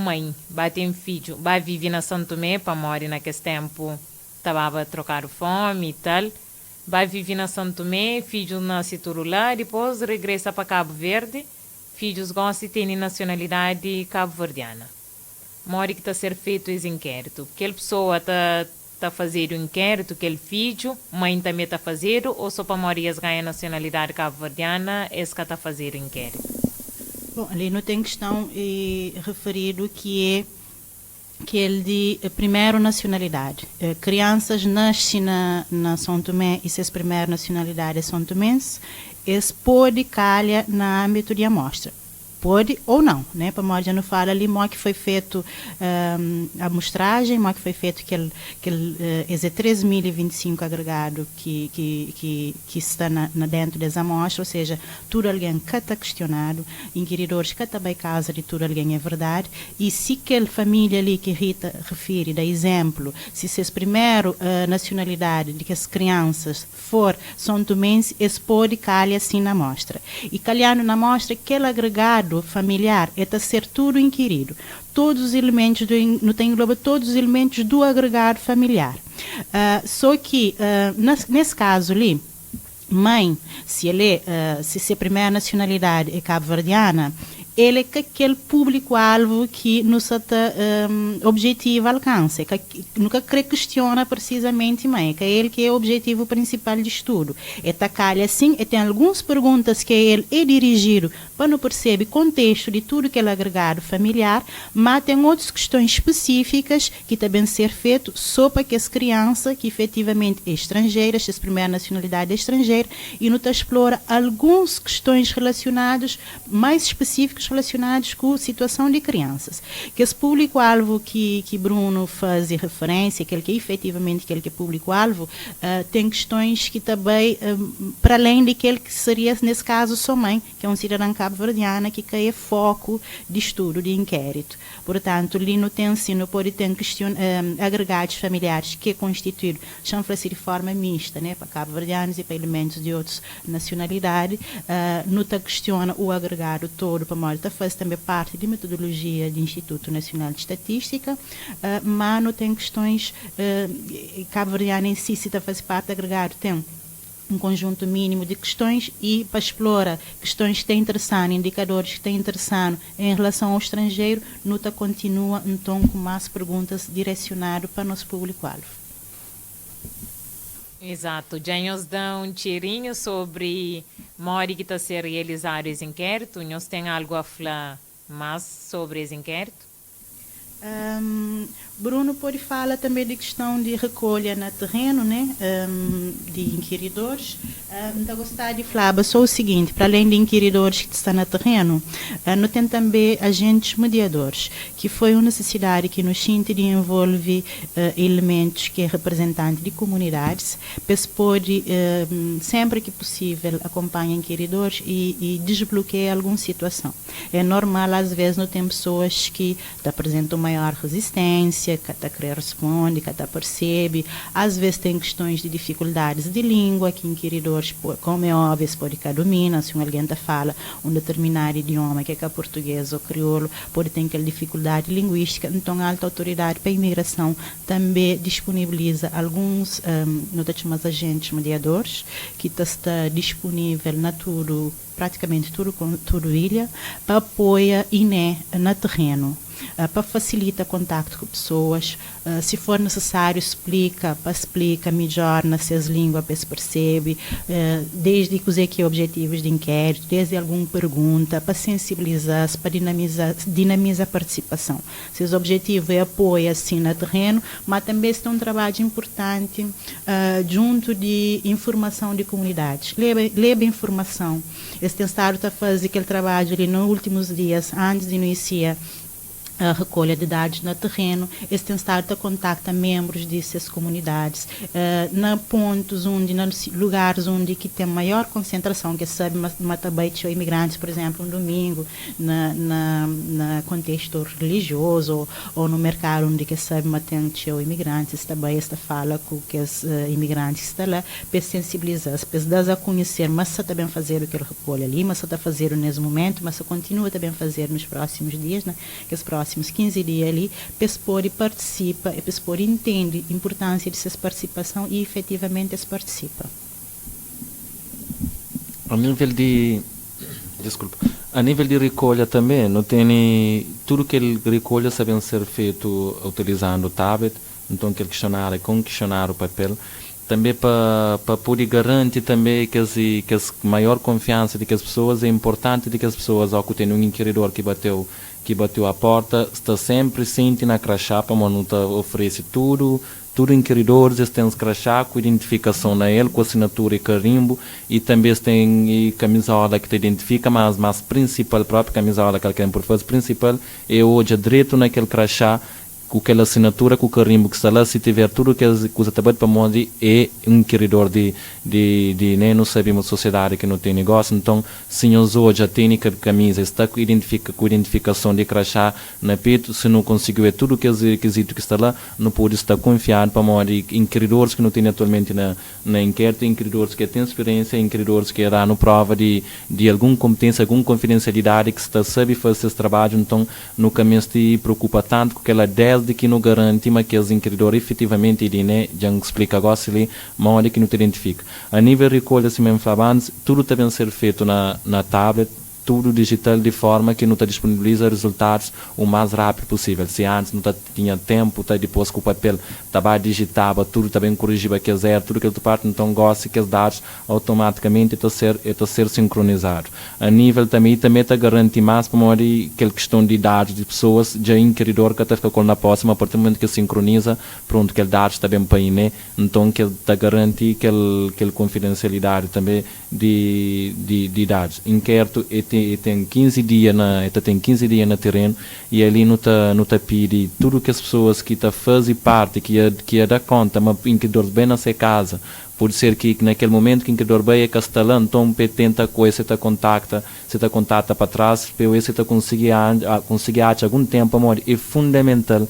[SPEAKER 3] mãe bate em filho, vai viver na Santo Tomé, para morar naquele tempo, estava a trocar fome e tal, vai viver na Santo Tomé, filho nasce lá, depois regressa para Cabo Verde, filhos gostam de ter nacionalidade cabo-verdiana. Mora que está a ser feito esse inquérito. Aquela pessoa está a fazer o inquérito, aquele filho, mãe também está a fazer, ou só para Morias ganhar nacionalidade cabo-verdiana, esse que está a fazer o inquérito?
[SPEAKER 4] Bom, ali não tem questão referido que é aquele de primeira nacionalidade. Crianças nascem na São Tomé e se a primeira nacionalidade é São Tomense, esse pode calhar no âmbito de amostra. Pode ou não, né? Para nós já não fala ali, que foi feito a amostragem, que foi feito aquele 13.025 agregado que está dentro dessa amostra, ou seja, tudo alguém que está questionado, inquiridores que está bem casa de tudo alguém é verdade, e se aquela família ali que Rita refere, dá exemplo, se essa primeira nacionalidade de que as crianças for São Tomense, esse pode calhar assim na amostra. E calhando na amostra, aquele agregado familiar é ser tudo inquirido. todos os elementos não tem engloba todos os elementos do agregado familiar. Só que nesse caso ali, mãe, se a primeira nacionalidade é cabo-verdiana, ele é aquele público-alvo que nos objetivo alcança, que nunca questiona precisamente mãe, que é ele que é o objetivo principal de estudo. É tacalha assim, e tem algumas perguntas que ele é dirigido para não perceber contexto de tudo que é agregado familiar, mas tem outras questões específicas que também ser feito só para que as crianças que efetivamente é estrangeira, essa primeira nacionalidade é estrangeira, e não explora algumas questões relacionadas, mais específicas relacionados com a situação de crianças. Que esse público-alvo que Bruno faz referência, aquele que efetivamente aquele que é público-alvo, tem questões que também, para além daquele que seria, nesse caso, sua mãe, que é um cidadão cabo-verdiano, que é foco de estudo, de inquérito. Portanto, ali no tem ensino pode ter agregados familiares que é constituído, chama-se de forma mista, né, para cabo-verdianos e para elementos de outras nacionalidades, não questiona o agregado todo para modo faz também parte de metodologia do Instituto Nacional de Estatística, mas não tem questões cabo-verdiana em si, se faz parte do agregado, tem um conjunto mínimo de questões e para explorar questões que têm interessado, indicadores que têm interessado em relação ao estrangeiro, Nuta continua então com mais perguntas direcionadas para o nosso público-alvo.
[SPEAKER 3] Exato. Já nos dão um tirinho sobre Mori que está a ser realizado esse inquérito. Nós tem algo a falar mais sobre esse inquérito?
[SPEAKER 4] Bruno pode falar também de questão de recolha no terreno, né, de inquiridores. Então, gostaria de falar só o seguinte, para além de inquiridores que estão no terreno, nós temos também agentes mediadores, que foi uma necessidade que nos sente de envolver elementos que é representante de comunidades, para pode, sempre que possível, acompanhar inquiridores e desbloquear alguma situação. É normal, às vezes, nós temos pessoas que apresentam maior resistência, que até responde, que até percebe. Às vezes tem questões de dificuldades de língua, que inquiridores, como é óbvio, pode que domina, se alguém fala um determinado idioma, que é português ou crioulo, pode ter aquela dificuldade linguística. Então, a alta autoridade para a imigração também disponibiliza alguns, agentes mediadores, que está disponível na tudo, praticamente tudo ilha, para apoiar INE na terreno. Para facilitar contato com pessoas, se for necessário explica melhor nas suas línguas, para se perceber, desde que objetivos de inquérito, desde alguma pergunta, para sensibilizar, para dinamizar a participação. Seus objetivos é apoio assim no terreno, mas também está um trabalho importante junto de informação de comunidades. Leva informação. Eles têm estado a fazer aquele trabalho ali nos últimos dias, antes de iniciar a recolha de dados no terreno. Eles têm estado a contactar membros dessas comunidades, pontos onde, lugares onde que tem maior concentração, que sabe, matabaite ou imigrantes, por exemplo, um domingo, na contexto religioso, ou no mercado onde que sabe, matente ou imigrantes, também esta fala com que os imigrantes estão lá, para sensibilizar, para dar a conhecer, mas se também fazer o que ele recolhe ali, mas se está fazendo nesse momento, mas se continua também a fazer nos próximos dias, né, que os próximos 15 dias ali, PESPORI participa e PESPORI entende a importância dessa participação e efetivamente se participa.
[SPEAKER 5] A nível de recolha também, não tem tudo que ele recolha sabem ser feito utilizando o tablet, então aquele questionário com questionário papel, também para poder garantir também que as maior confiança de que as pessoas, é importante de que as pessoas, ao que tem um inquiridor que bateu a porta, está sempre sentindo a crachá, para não oferece tudo inquiridores, eles têm crachá com identificação na ele, com assinatura e carimbo, e também tem camisola que te identifica, mas principal, própria camisola que ele quer por fazer, principal é hoje direto naquele crachá, com aquela assinatura, com o carimbo que está lá, se tiver tudo que usa trabalho para onde é um queridor de nem não sabemos sociedade que não tem negócio, então se hoje já tem camisa, está com identificação de crachá na peito, se não conseguiu é tudo que é requisito que está lá, não pode estar confiado para onde inquiridores que não tem atualmente na inquérito, inquiridores que têm experiência, inquiridores que dão prova de alguma competência, alguma confidencialidade que está sabe fazer esse trabalho, então no caminho se preocupa tanto com aquela 10 de que não garante, mas que os inquiridores efetivamente já explica agora se ali, mas que não te identifica. A nível de recolha, assim mesmo falando, tudo está bem ser feito na tablet, tudo digital de forma que não te disponibiliza resultados o mais rápido possível. Se antes não tinha tempo, depois com o papel estava digitava, tudo também corrigível que é zero, tudo que ele parte, então gosta que os dados automaticamente estão ser sincronizados. A nível também está garantir mais para uma aquela questão de dados de pessoas, já inquiridor que está com na próxima, a partir do momento que sincroniza, pronto, aquele dados está bem para aí, né? Então que ele está garantir aquela confidencialidade também de dados. Inquérito tem 15 dias na terreno e ali não tá pede tudo que as pessoas que tá fazem parte que é da conta, mas inquiridor bem na sua casa, pode ser que naquele momento que o inquiridor bem é castelão, então tenta coisa, você tá contacta para trás, para você tá conseguir achar algum tempo, amor, é fundamental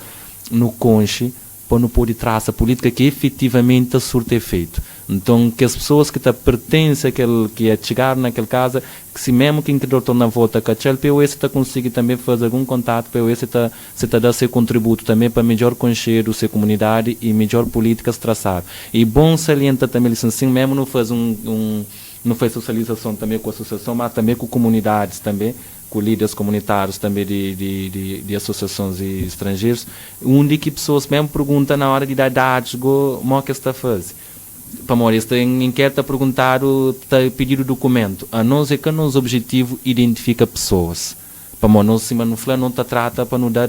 [SPEAKER 5] no conche para não poder traçar a política que efetivamente surte efeito. Então, que as pessoas que pertencem que chegar naquela casa, que se mesmo que o inquiridor está na volta, que aquele POS está conseguir também fazer algum contato, POS está dar seu contributo também para melhor conhecer a sua comunidade e melhor políticas traçar. E bom salienta também, assim, mesmo não faz não faz socialização também com a associação, mas também com comunidades também, com líderes comunitários também de associações e estrangeiros, onde que pessoas mesmo perguntam na hora de dar dados, como que está a fazer? Para morrer, está em inquérito a perguntar, está a pedir o documento. A nós é que o nosso objetivo identifica pessoas. Para morrer, nós não está trata para nos dar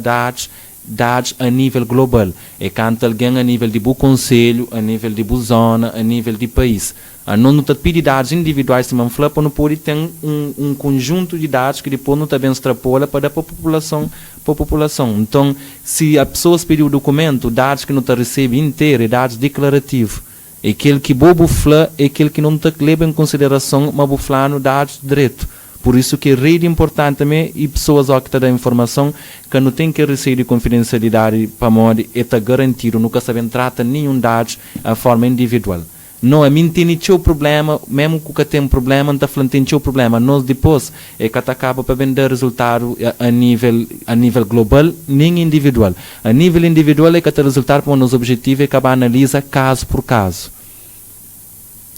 [SPEAKER 5] dados a nível global. É quando alguém a nível de bom conselho, a nível de boa zona, a nível de país. A não está pedir dados individuais, se não para não poder ter um conjunto de dados que depois não está bem extrapola para dar para a população. Então, se a pessoa pedir o documento, dados que não está recebe inteiro, dados declarativos. É aquele que bobo fala, é aquele que não está leva em consideração, mas bobo fala no dados direito. Por isso que é rede importante também e pessoas que estão dando informação que não tem que receber confidencialidade para modo é estar garantido, nunca sabem trata nenhum dados a forma individual. Não, a mim tem o problema, mesmo que tem problema, não está falando tem o problema. Nós depois é que acaba para vender resultado a nível global, nem individual. A nível individual é que o resultado para o nosso objetivo é acabar analisa caso por caso.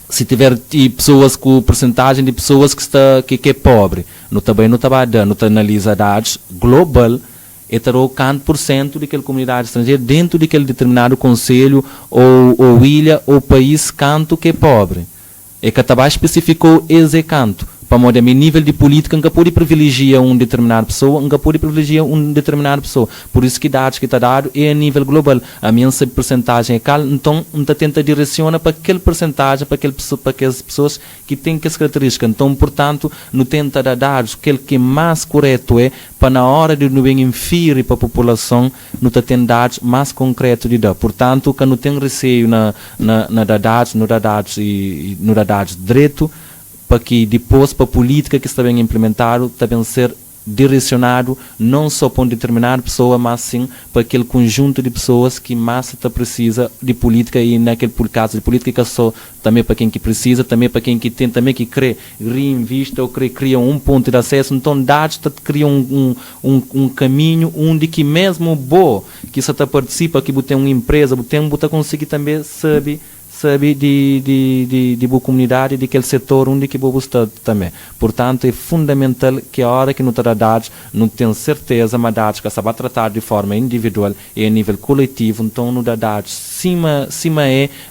[SPEAKER 5] Se tiver pessoas com porcentagem de pessoas que é pobre, não analisa dados global, é ter o 40% daquela comunidade estrangeira dentro daquele determinado conselho ou ilha ou país canto que é pobre. É que a especificou esse canto. Para modo a nível de política, nunca pode privilegiar uma determinada pessoa, nunca pode privilegiar uma determinada pessoa. Por isso que dados que está dado é a nível global. A minha porcentagem é cal, então não tenta direcionar para aquele porcentagem, para aquelas pessoas que têm aquelas características. Então, portanto, não tenta dar dados, aquele que mais correto é, para na hora de não inferir para a população, não tem dados mais concretos de dar. Portanto, que não tem receio na dados, não dá dados direito, para que depois, para a política que está bem implementada, está bem ser direcionado não só para uma determinada pessoa, mas sim para aquele conjunto de pessoas que mais precisa de política e naquele caso de política só também para quem que precisa, também para quem que tem, também que crê, reinvista ou cria um ponto de acesso, então dados cria um caminho onde que mesmo bom que você participa, que você tem uma empresa, você consegue também sabe de boa comunidade, de aquele setor onde que boa está também. Portanto, é fundamental que a hora que não terá dados, não tem certeza, mas dados que se vai tratar de forma individual e a nível coletivo, então não dá dados. Cima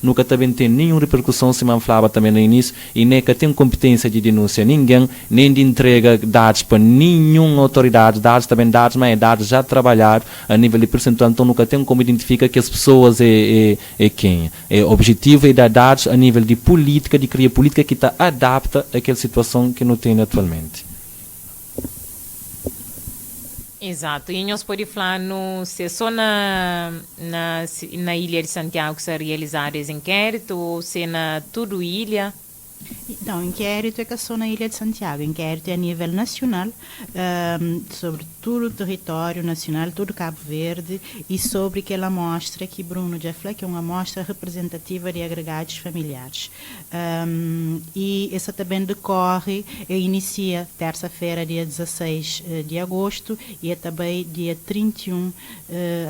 [SPEAKER 5] nunca também tem nenhuma repercussão, se falava também no início, e nem que tem competência de denúncia ninguém, nem de entrega dados para nenhuma autoridade, dados também dados, mas é dados já trabalhados a nível de percentual, então nunca tem como identificar que as pessoas é quem. É objetivo e dar dados a nível de política, de criar política que está adapta àquela situação que não tem atualmente.
[SPEAKER 3] Exato, e nós podemos falar se é só na Ilha de Santiago que se realizar esse inquérito ou se é na toda a ilha?
[SPEAKER 4] Não, o inquérito é que só na Ilha de Santiago. O inquérito é a nível nacional, sobre todo o território nacional, todo Cabo Verde, e sobre aquela amostra que Bruno já falou, que é uma amostra representativa de agregados familiares. E essa também decorre, inicia terça-feira, dia 16 de agosto, e é também dia 31,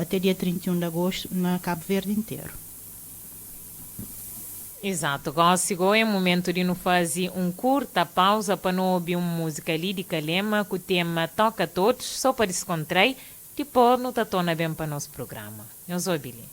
[SPEAKER 4] até dia 31 de agosto, na Cabo Verde inteiro.
[SPEAKER 3] Exato, agora é o momento de nos fazer curta pausa para não ouvir uma música ali de Calema com o tema Toca Todos, só para descontrair, depois não está torna bem para o nosso programa. Eu sou a Billy.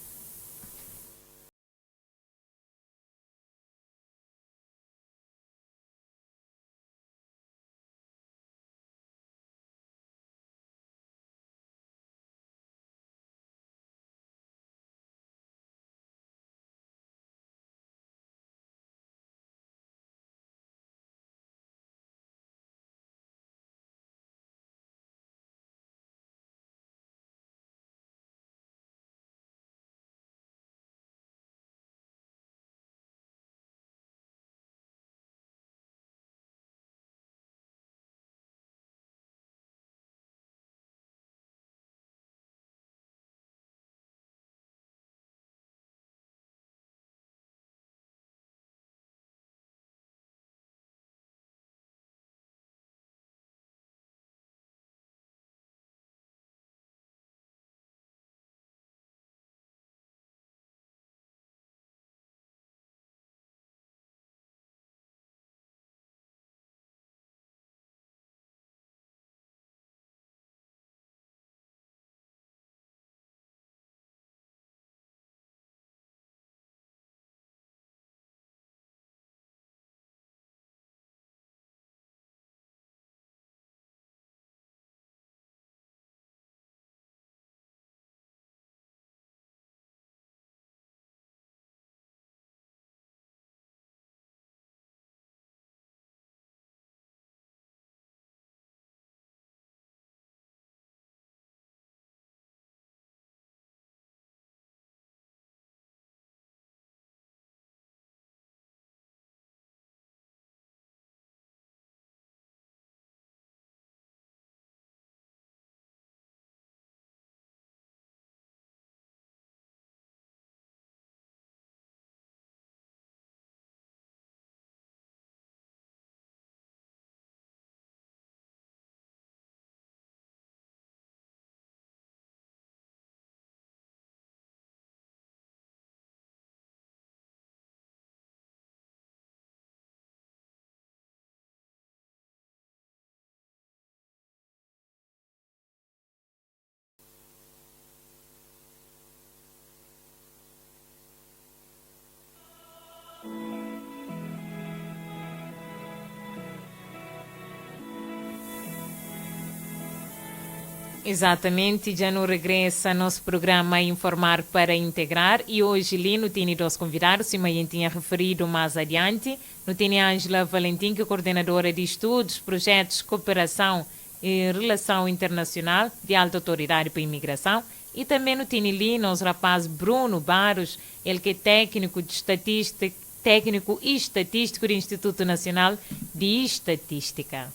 [SPEAKER 3] Exatamente, já não regressa nosso programa a informar para integrar e hoje ali não tem dois convidados, como a gente tinha referido mais adiante. Não tem a Ângela Valentim, que é coordenadora de estudos, projetos, cooperação e relação internacional de alta autoridade para a imigração. E também não tem ali nosso rapaz Bruno Barros, ele que é técnico de estatística, técnico e estatístico do Instituto Nacional de Estatística.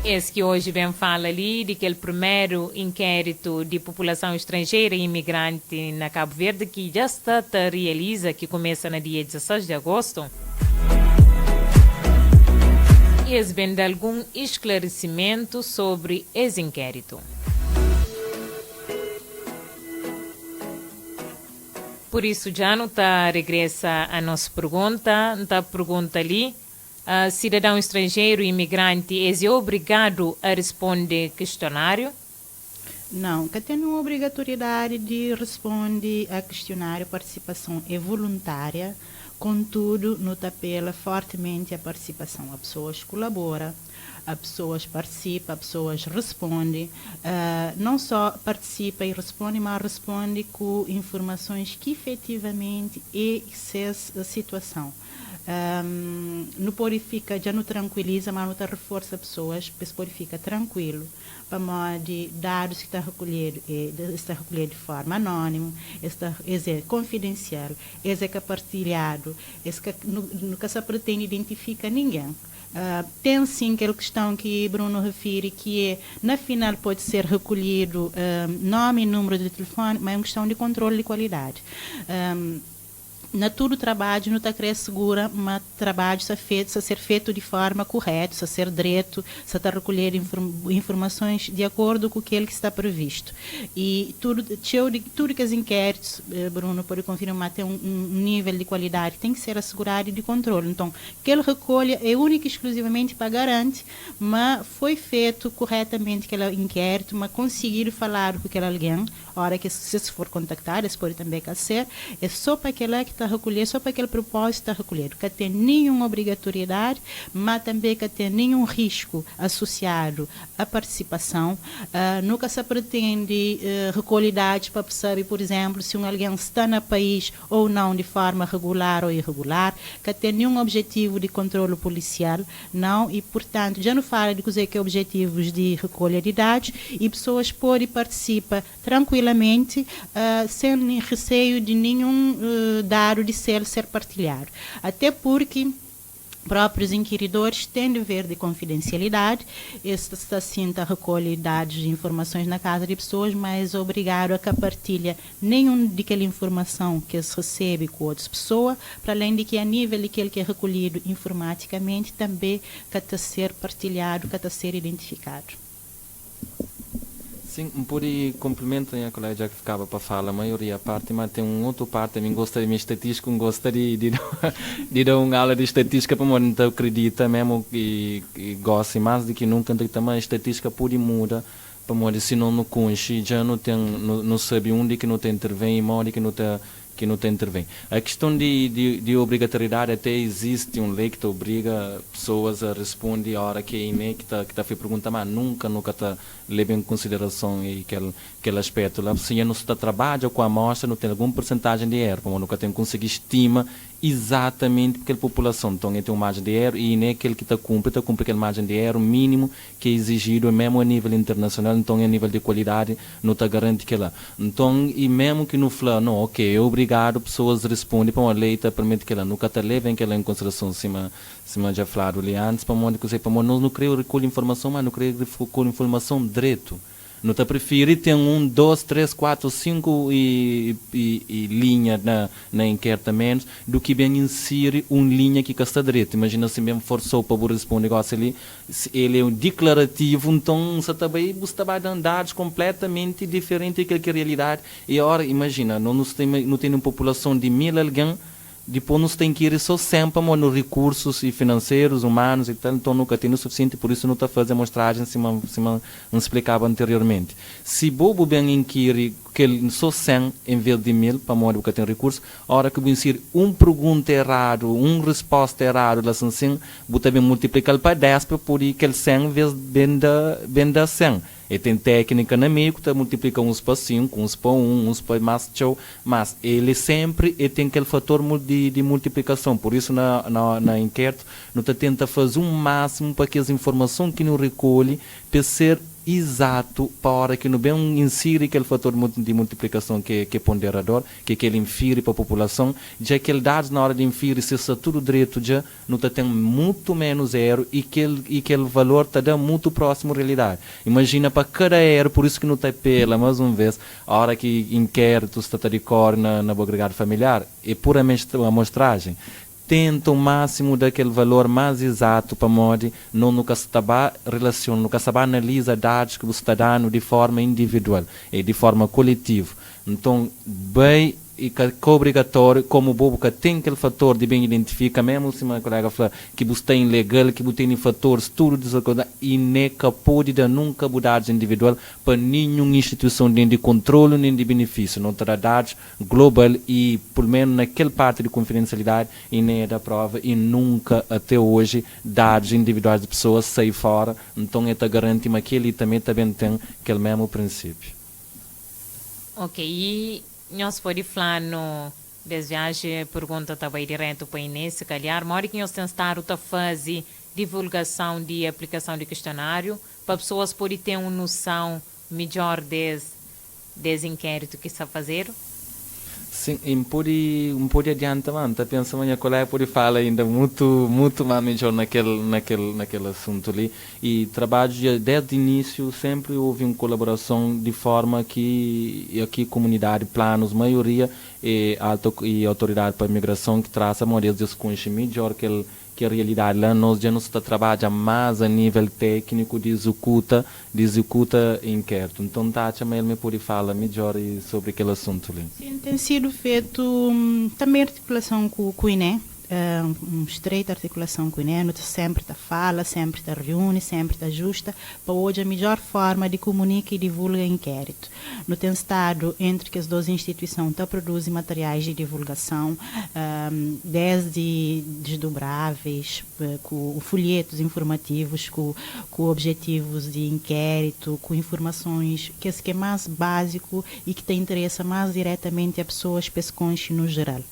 [SPEAKER 3] Esse que hoje vem fala ali de aquele primeiro inquérito de população estrangeira e imigrante na Cabo Verde que já está a realiza, que começa no dia 16 de agosto. E esse vem de algum esclarecimento sobre esse inquérito. Por isso já não está regressa a nossa pergunta, não está pergunta ali. Cidadão estrangeiro e imigrante é obrigado a responder questionário?
[SPEAKER 4] Não, que tem uma obrigatoriedade de responder a questionário. Participação é voluntária, contudo, nos apela fortemente a participação. As pessoas colaboram, as pessoas participam, as pessoas respondem. Não só participa e responde, mas responde com informações que efetivamente é essa situação. não purifica, já não tranquiliza, mas não tá reforça pessoas, para purifica tranquilo, para modo de dados que está recolhido de forma anônima, é confidencial, é que é partilhado, que nunca se pretende identificar ninguém. Tem sim aquela questão que Bruno refere, que é, na final pode ser recolhido nome e número de telefone, mas é uma questão de controle de qualidade. Na todo trabalho não está querer segura, mas trabalho está ser feito de forma correta, está ser direito, está recolher informações de acordo com aquilo que está previsto. E tudo que os inquéritos, Bruno pode confirmar, tem um nível de qualidade, tem que ser assegurado e de controle. Então, aquele recolha é único e exclusivamente para garantir, mas foi feito corretamente aquele inquérito, mas conseguir falar com aquele alguém, a hora que se for contactado, isso pode também ser, é só para aquele que está a recolher, só para aquele propósito está a recolher, que tem nenhuma obrigatoriedade, mas também que tem nenhum risco associado à participação. Nunca se pretende recolher dados para saber, por exemplo, se alguém está no país ou não de forma regular ou irregular, que tem nenhum objetivo de controle policial, não, e portanto já não fala de coisa que é objetivos de recolha de dados, e pessoas podem participar tranquilamente, sem receio de nenhum dado de ser partilhado. Até porque próprios inquiridores têm dever de confidencialidade. Este está sim a recolher dados e informações na casa de pessoas, mas é obrigado a que partilha nenhum daquela informação que se recebe com outras pessoas, para além de que a nível daquele que é recolhido informaticamente também que está a ser partilhado, que está a ser identificado.
[SPEAKER 5] Sim, por complemento a colega que ficava para falar, a maioria parte, mas tem um outro parte, eu gosto de minha estatística, gosto de dar uma aula de estatística para mim, não acredita mesmo e gosto mais do que nunca, também a estatística pode mudar, para mim, se não conhece, já não sabe onde que não tem intervém, onde que não tem intervém. A questão de obrigatoriedade, até existe uma lei que obriga pessoas a responder a hora que é que está a perguntar, mas nunca está leva em consideração aquele aspecto. Lá, se não está trabalha com a amostra, não tem alguma porcentagem de erro, como nunca tem conseguido estima exatamente porque a população então, tem uma margem de erro e nem aquele que está cumpre aquela margem de erro mínimo que é exigido mesmo a nível internacional, então a nível de qualidade não está garante que lá. Então, e mesmo que não fala, não, ok, é obrigado, pessoas respondem para uma lei está permite que ela nunca está levando aquela em consideração cima já falaram ali antes, para não creio recolher informação, mas não creio recolher informação direito. Não te prefere ter 1, 2, 3, 4, 5 linha na inquérito menos do que bem inserir uma linha que está direito. Imagina se mesmo forçou para você responder um negócio ali, se ele é um declarativo, então você vai dando dados completamente diferentes daquilo que é a realidade. E agora, imagina, não tem uma população de 1000 alguém, depois nós temos que ir só sempre nos recursos financeiros, humanos e tal, então nunca tem o suficiente, por isso não está fazendo amostragem, se não explicava anteriormente. Se bobo bem inquirir que ele só 100 em vez de 1000, para modo que tem recurso, a hora que vencer pergunta errado, resposta errado, assim, vou também multiplicar para 10 para poder aquele 100 vezes bem da 100. E tem técnica na meio que multiplica uns para 5, uns para 1, uns para mais show, mas ele sempre tem aquele fator de multiplicação. Por isso, na inquérito, não tenta fazer o máximo para que as informações que não recolhe para ser exato para a hora que não bem insere aquele fator de multiplicação que é ponderador, que ele infere para a população, já que ele dados na hora de inferir, se está tudo direito, já não tem muito menos erro e aquele valor está dando muito próximo à realidade. Imagina para cada erro, por isso que não está pela, mais uma vez, a hora que inquérito está de cor na agregado familiar, é puramente uma amostragem. Tenta o máximo daquele valor mais exato para modo nunca se relaciona, nunca se analisa dados que você está dando de forma individual e de forma coletiva. Então, bem e que é obrigatório, como o bobo que tem aquele fator de bem identifica, mesmo se uma colega fala que você tem legal, que você tem fatores, tudo desacordado, e nem que pode dar nunca dados individual para nenhuma instituição, nem de controle, nem de benefício. Não terá dados global e, pelo menos naquela parte de confidencialidade, e nem é da prova, e nunca, até hoje, dados individuais de pessoas saem fora. Então, é garante que aquele também tem aquele mesmo princípio.
[SPEAKER 3] Ok, e nós podemos falar Desde já a pergunta estava direto para a Inês, se calhar, uma hora que nós tentamos fazer divulgação de aplicação de questionário, para pessoas poderem ter uma noção melhor desse inquérito que está fazendo.
[SPEAKER 5] Sim, um pouco adiantamento, penso que a colega pode falar ainda muito mais melhor naquele assunto ali. E trabalho desde o início, sempre houve uma colaboração de forma que aqui comunidade, planos, maioria e autoridade para a imigração que traça modelos de conhecer melhor que a realidade lá nós já não está trabalha mais a nível técnico de executa inquérito. Então também ele me pode falar melhor sobre aquele assunto ali.
[SPEAKER 4] Sim, tem sido feito também articulação com o INE, uma estreita articulação com o INE, sempre está fala, sempre está reúne, sempre está justa, para hoje a melhor forma de comunicar e divulgar inquérito. No tem estado entre que as duas instituições produzem materiais de divulgação, desde desdobráveis, com folhetos informativos, com objetivos de inquérito, com informações que é mais básico e que tem interesse mais diretamente a pessoas pescões no geral,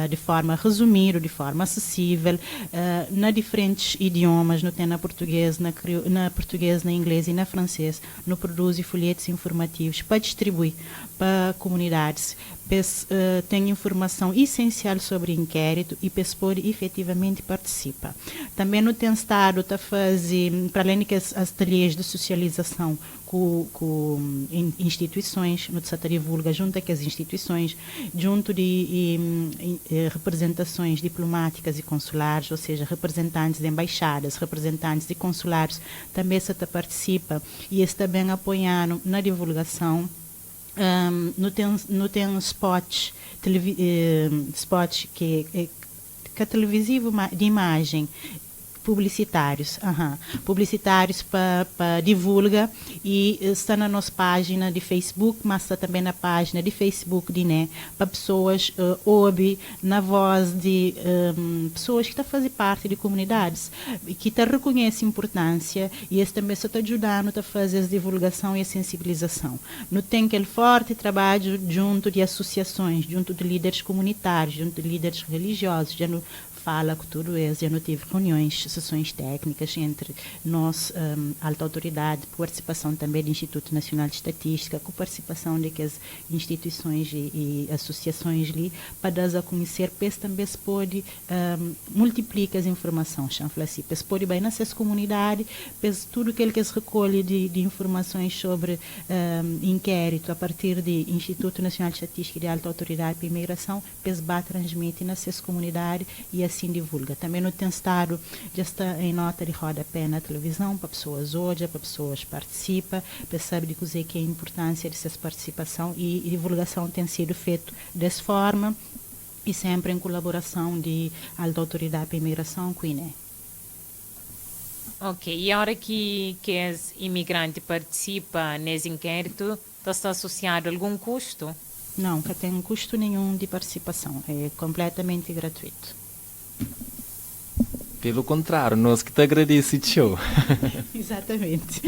[SPEAKER 4] de forma resumida, de forma acessível, na diferentes idiomas, no tem na português, na inglês e na francês, no produz folhetos informativos para distribuir para comunidades, tem informação essencial sobre inquérito e pode efetivamente participar. Também no tem estado a fazer, para além de as ateliês de socialização com instituições, no está divulga junto com as instituições, junto de representações diplomáticas e consulares, ou seja, representantes de embaixadas, representantes de consulares, também se participa e está bem apoiando na divulgação. Não tem spots que é televisivo de imagem, publicitários para divulga e está na nossa página de Facebook, mas está também na página de Facebook de INE, para pessoas ouvir na voz de pessoas que estão a fazer parte de comunidades e que reconhecem a importância e esse também está ajudando a fazer a divulgação e a sensibilização. Não tem aquele forte trabalho junto de associações, junto de líderes comunitários, junto de líderes religiosos, já no fala com tudo isso, já não tive reuniões, sessões técnicas entre nós, alta autoridade, participação também do Instituto Nacional de Estatística, com participação de que as instituições e associações ali, para dar a conhecer, pois também se pode multiplicar as informações, assim, se pode bem nessas comunidades, pois tudo aquilo que se recolhe de informações sobre inquérito a partir do Instituto Nacional de Estatística e de Alta Autoridade para a Imigração, pois vai transmitir nessas comunidades e assim divulga. Também no tem estado, já está em nota de rodapé na televisão, para pessoas hoje, para pessoas participam, para saber de que é a importância dessa participação e divulgação tem sido feito dessa forma e sempre em colaboração de alta autoridade para a imigração com o INE.
[SPEAKER 3] Ok, e a hora que os imigrantes participam nesse inquérito, está associado a algum custo?
[SPEAKER 4] Não, não tem custo nenhum de participação, é completamente gratuito.
[SPEAKER 5] Pelo contrário, nós que te agradecemos, tio.
[SPEAKER 4] Exatamente.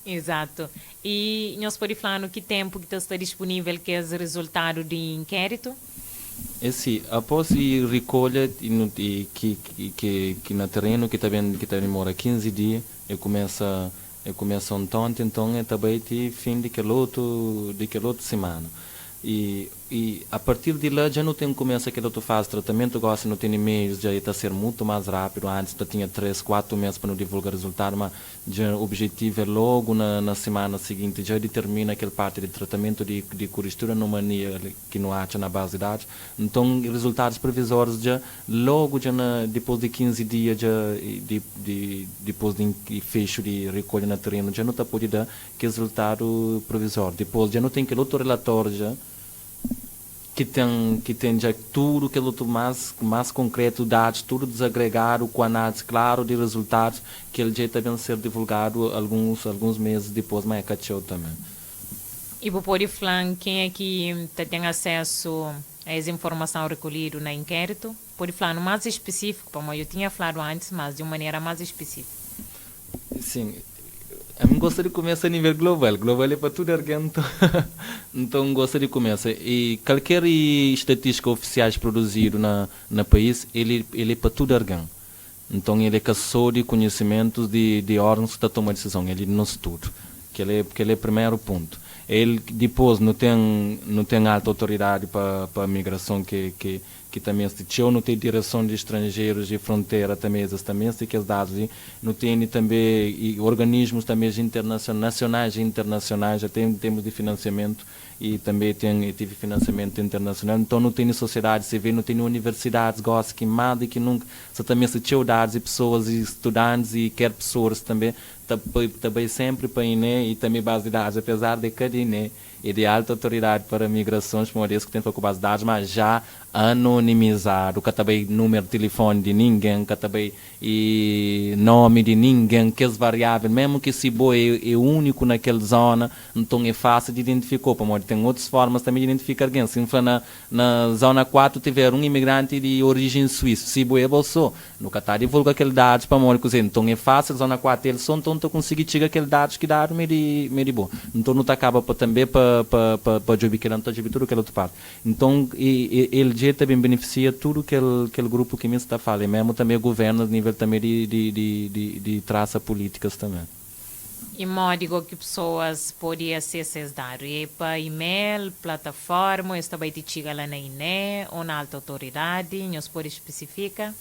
[SPEAKER 3] Exato. E nós podemos falar no que tempo que está disponível que é o resultado do inquérito?
[SPEAKER 5] É sim, após a recolha que no terreno que também demora 15 dias, começa um tanto, então é também o fim de aquela outra semana. E a partir de lá já não tem começa aquele outro fase tratamento, gosta não tem e-mails, já está a ser muito mais rápido. Antes já tinha 3, 4 meses para não divulgar o resultado, mas já o objetivo é logo na semana seguinte, já determina aquela parte de tratamento de cobertura no mania que não acha na base de dados. Então, resultados previsórios já logo depois de 15 dias, já, depois de fecho de recolha no terreno, já não está pode dar que resultado provisório. Depois já não tem aquele outro relatório já que tem já tudo que é mais concreto, dados, tudo desagregado, com análise claro de resultados, que ele já também ser divulgado alguns meses depois, mas é cachorro também.
[SPEAKER 3] E por pode falar quem é que tem acesso a essa informação recolhida no inquérito? Pode falar no mais específico, como eu tinha falado antes, mas de uma maneira mais específica.
[SPEAKER 5] Sim. Eu gostaria de começar a nível global. Global é para tudo argumento. Então, gostaria de começar. E qualquer estatística oficiais produzido na país, ele é para tudo argumento. Então, ele é caçador de conhecimentos de órgãos que estão a tomar decisão. Ele não estuda. Que ele é o primeiro ponto. Ele, depois, não tem alta autoridade para a migração que também se não tem direção de estrangeiros e fronteira também se que os dados não tem também e organismos também nacionais e internacionais já tem temos de financiamento e também tive financiamento internacional, então não tem sociedade civil, não tem universidades que nada e que nunca também se tinha dados e pessoas e estudantes e quer pessoas também sempre para INE e também base de dados, apesar de cada INE e de alta autoridade para migrações, como disse que tem para base de dados, mas já anonimizado, que também número de telefone de ninguém, que também e nome de ninguém, que é variável, mesmo que se boi é único naquela zona, então é fácil de identificar, tem outras formas também de identificar alguém. Se na zona 4 tiver um imigrante de origem suíça, se boi é bolso, nunca está divulga aqueles dados para morrer, então é fácil, zona 4 eles são, então conseguir chegar aqueles dados que dá meio bom. Então não acaba também para jogar que não está tudo aquela outra parte. Então ele também beneficia tudo aquele grupo que me está falando, mesmo também o governo a nível também de traça políticas também.
[SPEAKER 3] E modo que pessoas podem acessar esses dados? É para e-mail, plataforma, está vai te chegar lá na INE ou na alta autoridade, nós pode especificar?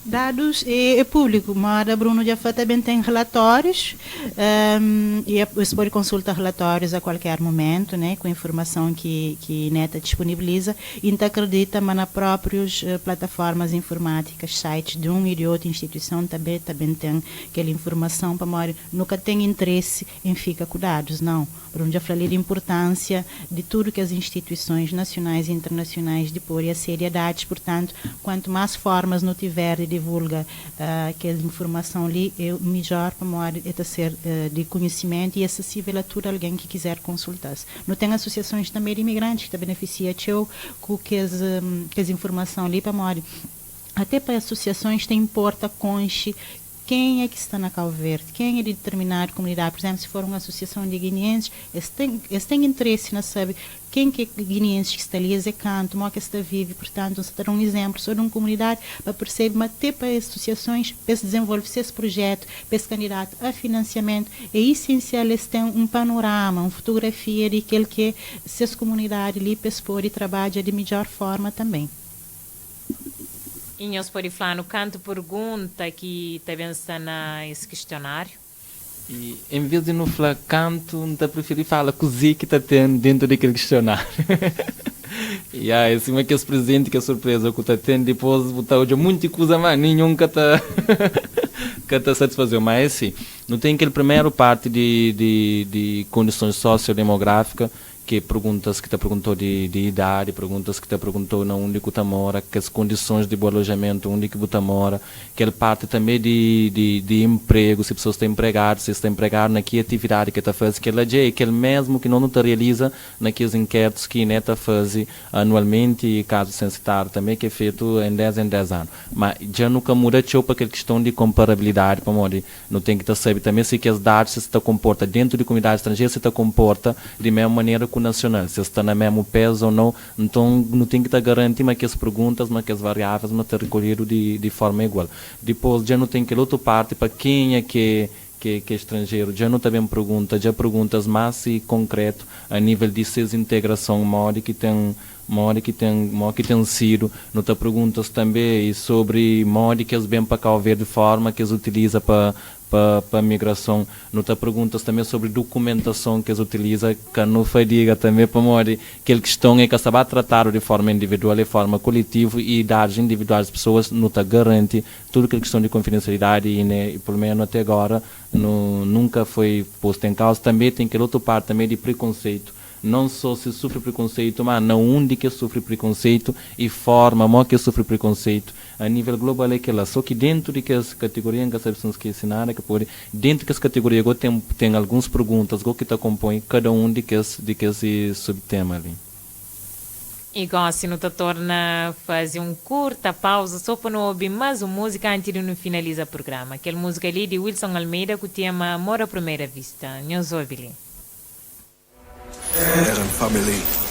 [SPEAKER 4] Dados é público, mas a Bruno já também tem relatórios e você pode consultar relatórios a qualquer momento, né, com informação que Neta disponibiliza e não acredita, mas nas próprias plataformas informáticas, sites de uma e de outra instituição também tem aquela informação para morrer. Nunca tem interesse em ficar com dados, não. Bruno já falou da importância de tudo que as instituições nacionais e internacionais de pôr a seriedade, portanto, quanto mais formas não tiver de divulga aquela informação ali, é melhor para ser de conhecimento e acessível a todo alguém que quiser consultar. Não tem associações também de imigrantes que beneficiam com que as informações ali para até para associações tem importa conche quem é que está na Cabo Verde, quem é de determinada comunidade. Por exemplo, se for uma associação de guineenses, eles têm interesse na saber quem que é guineenses que está ali, é canto, como é que está vive. Portanto, você dar um exemplo sobre uma comunidade para perceber, mas até para as associações, para se desenvolver esse projeto, para esse candidato a financiamento, é essencial eles terem um panorama, uma fotografia de aquele que essas comunidades ali para expor e trabalhar de melhor forma também.
[SPEAKER 3] E nós podemos falar no canto pergunta que também está nesse questionário.
[SPEAKER 5] E em vez de não falar canto, não preferi falar cozinha que está tendo dentro daquele questionário. E aí, assim, que esse presente, que é surpresa que está tendo, depois botar hoje muita coisa, mas nenhum que está satisfazer. Mas assim, não tem aquele primeiro parte de condições sociodemográficas, que perguntas que te perguntou de idade, perguntas que te perguntou na onde que mora, que as condições de bom alojamento, onde que você mora, que ele parte também de emprego, se pessoas estão empregadas, se está empregado na que atividade que está fazendo, que ele é aquele mesmo que não te realiza naqueles inquéritos que neta faz anualmente e caso censitário também, que é feito em 10 anos. Mas já nunca muda para aquela questão de comparabilidade, para não tem que saber também se que as dados se está comporta dentro de comunidade estrangeira, se está comporta de mesma maneira nacional, se está na mesmo peso ou não, então não tem que estar garantindo que as perguntas, mas que as variáveis não estão recolhidas de forma igual. Depois já não tem que outra parte para quem é que é estrangeiro, já não também pergunta, já perguntas mais e concreto a nível de integração, modo que tem sido, não te perguntas também sobre modo que eles vêm para cá ver de forma que eles utilizam para migração, não te perguntas também sobre documentação que eles utilizam, que não foi diga também para morrer, que a questão é que se vai tratar de forma individual, de forma coletiva e dados individuais das pessoas, não te garante tudo que é questão de confidencialidade e pelo menos até agora nunca foi posto em causa. Também tem que outra parte também de preconceito. Não só se sofre preconceito, mas não onde que sofre preconceito e forma como que sofre preconceito a nível global é que lá. Só que dentro de que as categorias que sabemos que ensinar, que pode dentro de que as categorias tem algumas perguntas que te compõem cada um de que esse subtema ali.
[SPEAKER 3] E gosto não te torna fazer curta pausa só para não ouvir mais uma música antes de não finalizar o programa. Aquela música ali de Wilson Almeida com o tema Amor à Primeira Vista. Nós ouvimos.
[SPEAKER 6] Eram family.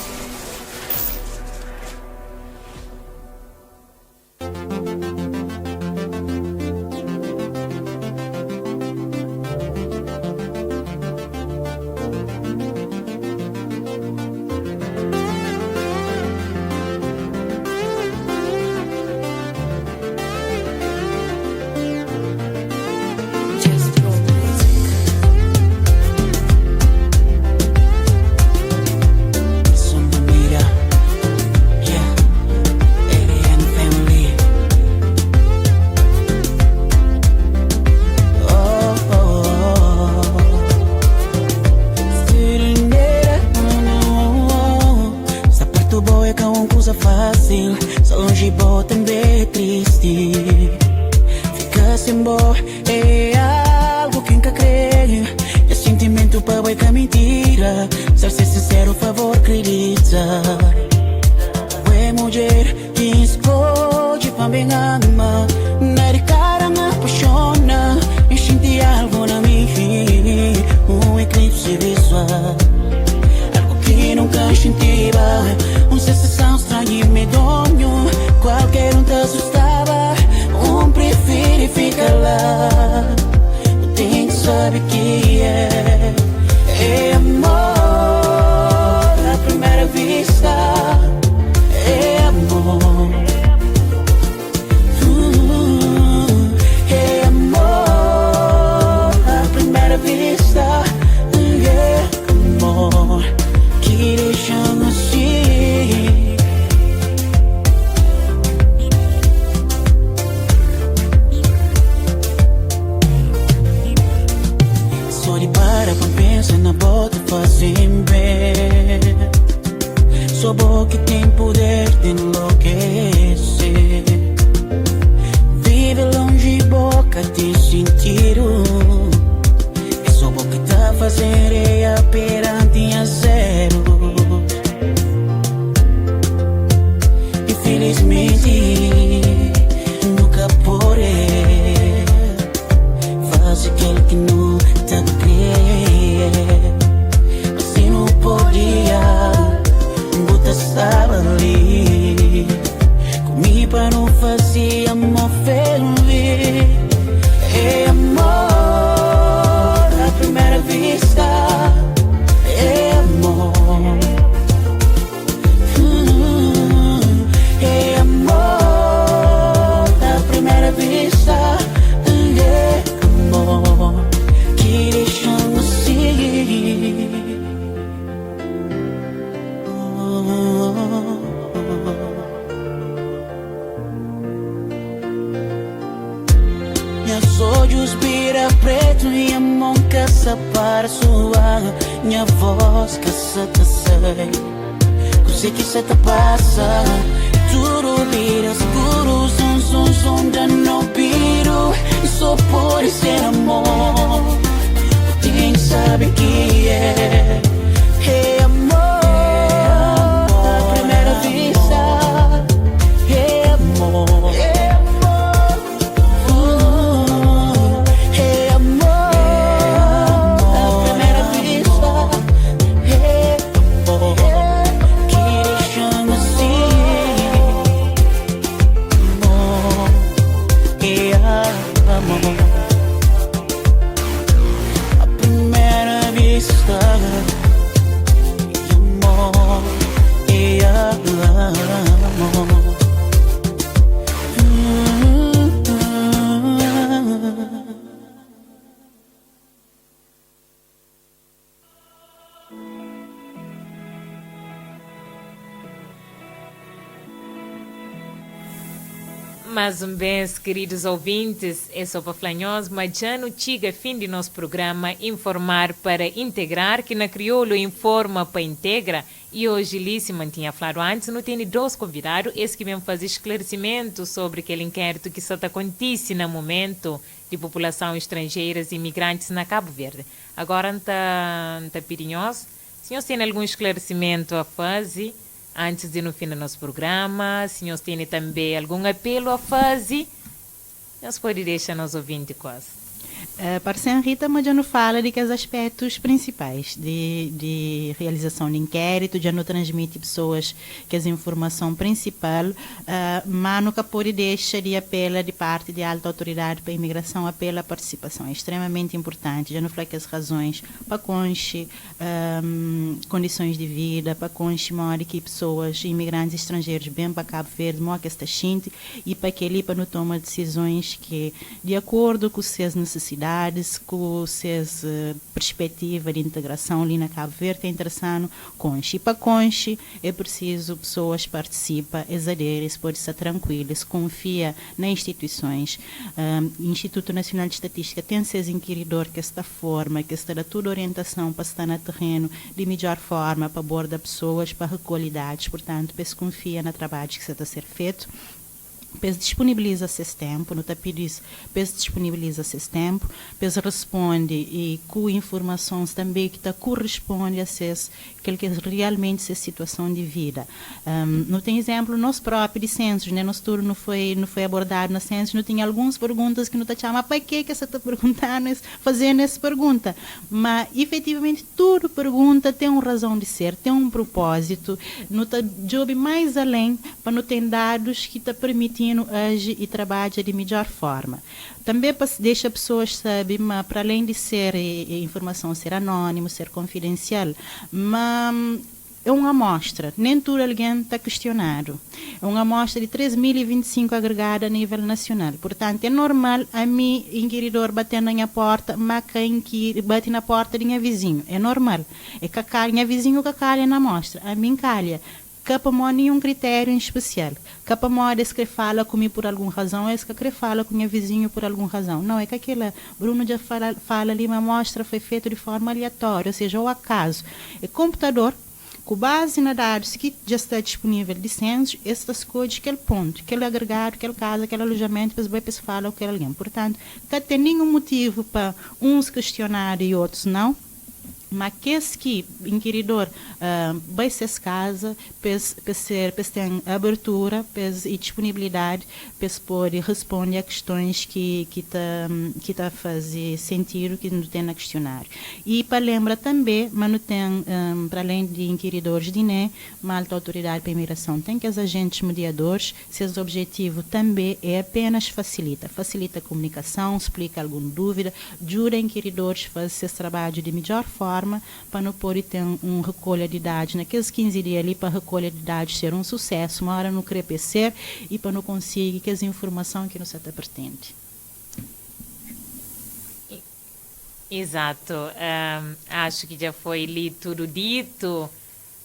[SPEAKER 3] Mais uma vez, queridos ouvintes, é só para Flanhos, mas já no chega fim de nosso programa informar para integrar, que na crioulo informa para integra, e hoje Li se mantinha falado antes, não tem dois convidados, esse que vem fazer esclarecimento sobre aquele inquérito que só acontece no momento de população estrangeiras e imigrantes na Cabo Verde. Agora está pirinhos. Se senhor tem algum esclarecimento a fazer Antes de no fim do nosso programa, se nós têm também algum apelo a fazer, nós podemos deixar nos ouvintes quase.
[SPEAKER 4] Para a Rita, mas já não fala de que os aspectos principais de realização de inquérito, já não transmite pessoas que as informação principal, mas nunca pode deixar de apela de parte de alta autoridade para a imigração, apela à participação. É extremamente importante, já não fala que as razões para conche condições de vida, para conche modo que pessoas, imigrantes estrangeiros, bem para Cabo Verde, modo que está gente, e para que ali para não tomar decisões que, de acordo com suas necessidades, com suas perspectivas de integração ali na Cabo Verde, é interessante conche. E para conche é preciso pessoas participam, exaderes, pode estar tranquilas, confia nas instituições. O Instituto Nacional de Estatística tem seus inquiridores que esta forma, que está dando toda orientação para estar no terreno de melhor forma para abordar pessoas, para recolher dados. Portanto, se confia no trabalho que está a ser feito. Pes disponibiliza esse tempo, não está pedindo isso, pes disponibiliza esse tempo, pes responde e com informações também que corresponde a aquilo que é realmente a situação de vida. Não tem exemplo, nós próprios de censos, né? Nosso turno não foi abordado na censos, não tinha algumas perguntas que não está chamando, para que você está perguntando, fazendo essa pergunta? Mas, efetivamente, tudo pergunta tem uma razão de ser, tem um propósito, não está job mais além para não ter dados que está permitindo age e trabalha de melhor forma. Também deixa pessoas saber, mas para além de ser informação ser anônimo, ser confidencial, mas é uma amostra, nem tudo alguém está questionado. É uma amostra de 3.025 agregada a nível nacional. Portanto, é normal a mim, inquiridor, bater na minha porta, mas quem bate na porta de minha vizinho. É normal. É que a minha vizinho que calha na amostra. A mim calha. Capa mó nenhum critério em especial. Capa mó é que fala comigo por alguma razão, é que fala com minha vizinho por alguma razão. Não, é que aquela Bruno já fala ali, uma amostra foi feita de forma aleatória, ou seja, ao acaso. É computador, com base na dados que já está disponível de censos, estas coisas, aquele ponto, aquele agregado, aquele caso, aquele alojamento, depois fala o que alguém. Portanto, não tem nenhum motivo para uns questionar e outros não. Mas que inquiridor vai ser casa, tem abertura e disponibilidade para poder responder a questões que tá fazer sentido, que não tem na questionário. E para lembrar também, mas não tem, para além de inquiridores de INE, uma alta autoridade para a imigração, tem que os agentes mediadores, seus objetivos também é apenas facilita a comunicação, explica alguma dúvida, ajuda inquiridores a fazer esse trabalho de melhor forma, para não poder ter recolha de dados naqueles 15 dias ali, para a recolha de dados ser um sucesso, uma hora não crepecer e para não conseguir que as informações que não se pretende.
[SPEAKER 3] Exato. Acho que já foi ali tudo dito.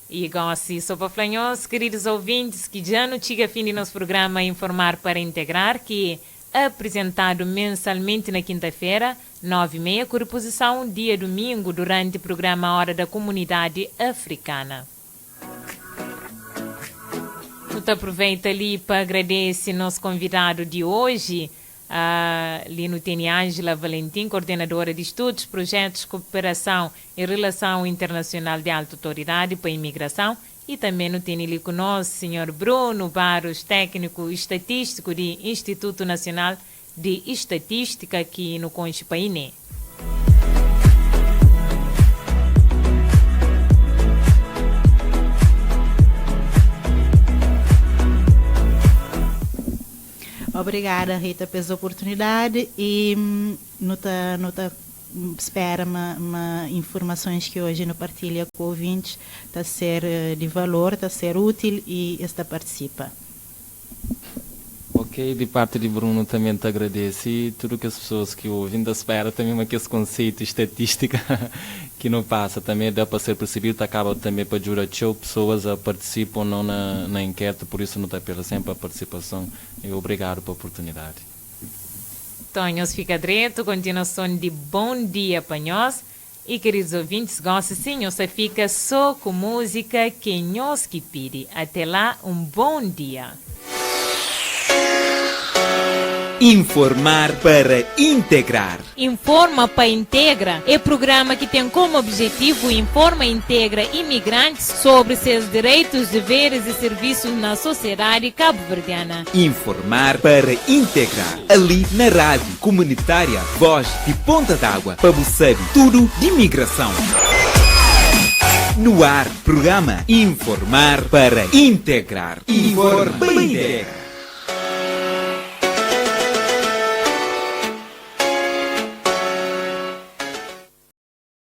[SPEAKER 3] E igual assim, só para falar, queridos ouvintes, que já não chega a fim de nosso programa Informar para Integrar, que é apresentado mensalmente na quinta-feira, 9h30, com reposição dia domingo, durante o programa Hora da Comunidade Africana. Eu aproveito ali para agradecer nosso convidado de hoje, Lino Teni Ângela Valentim, coordenadora de Estudos, Projetos, Cooperação e Relação Internacional de Alta Autoridade para a Imigração, e também no tem ali conosco o senhor Bruno Barros, técnico estatístico do Instituto Nacional de Estatística aqui no Conche Painé.
[SPEAKER 4] Obrigada, Rita, pela oportunidade e nota espera informações que hoje no partilha com ouvintes está a ser de valor, está a ser útil e está participa.
[SPEAKER 5] Ok, de parte de Bruno também te agradeço e tudo que as pessoas que ouvem da espera também mas que esse conceito estatística que não passa também dá para ser percebido, acaba também para ajudar pessoas a participar ou não na enquete, por isso não está pela sempre a participação e obrigado pela oportunidade.
[SPEAKER 3] Tonhos fica direto, continuação de bom dia para nós. E queridos ouvintes, gostam sim, você fica só com música que nós que pede. Até lá, um bom dia.
[SPEAKER 2] Informar para integrar.
[SPEAKER 3] Informa para Integra é programa que tem como objetivo informa e integra imigrantes sobre seus direitos, deveres e serviços na sociedade cabo-verdiana.
[SPEAKER 2] Informar para integrar. Ali na Rádio Comunitária Voz de Ponta d'Água, para você tudo de imigração. No ar, programa Informar para integrar. Informa para integrar.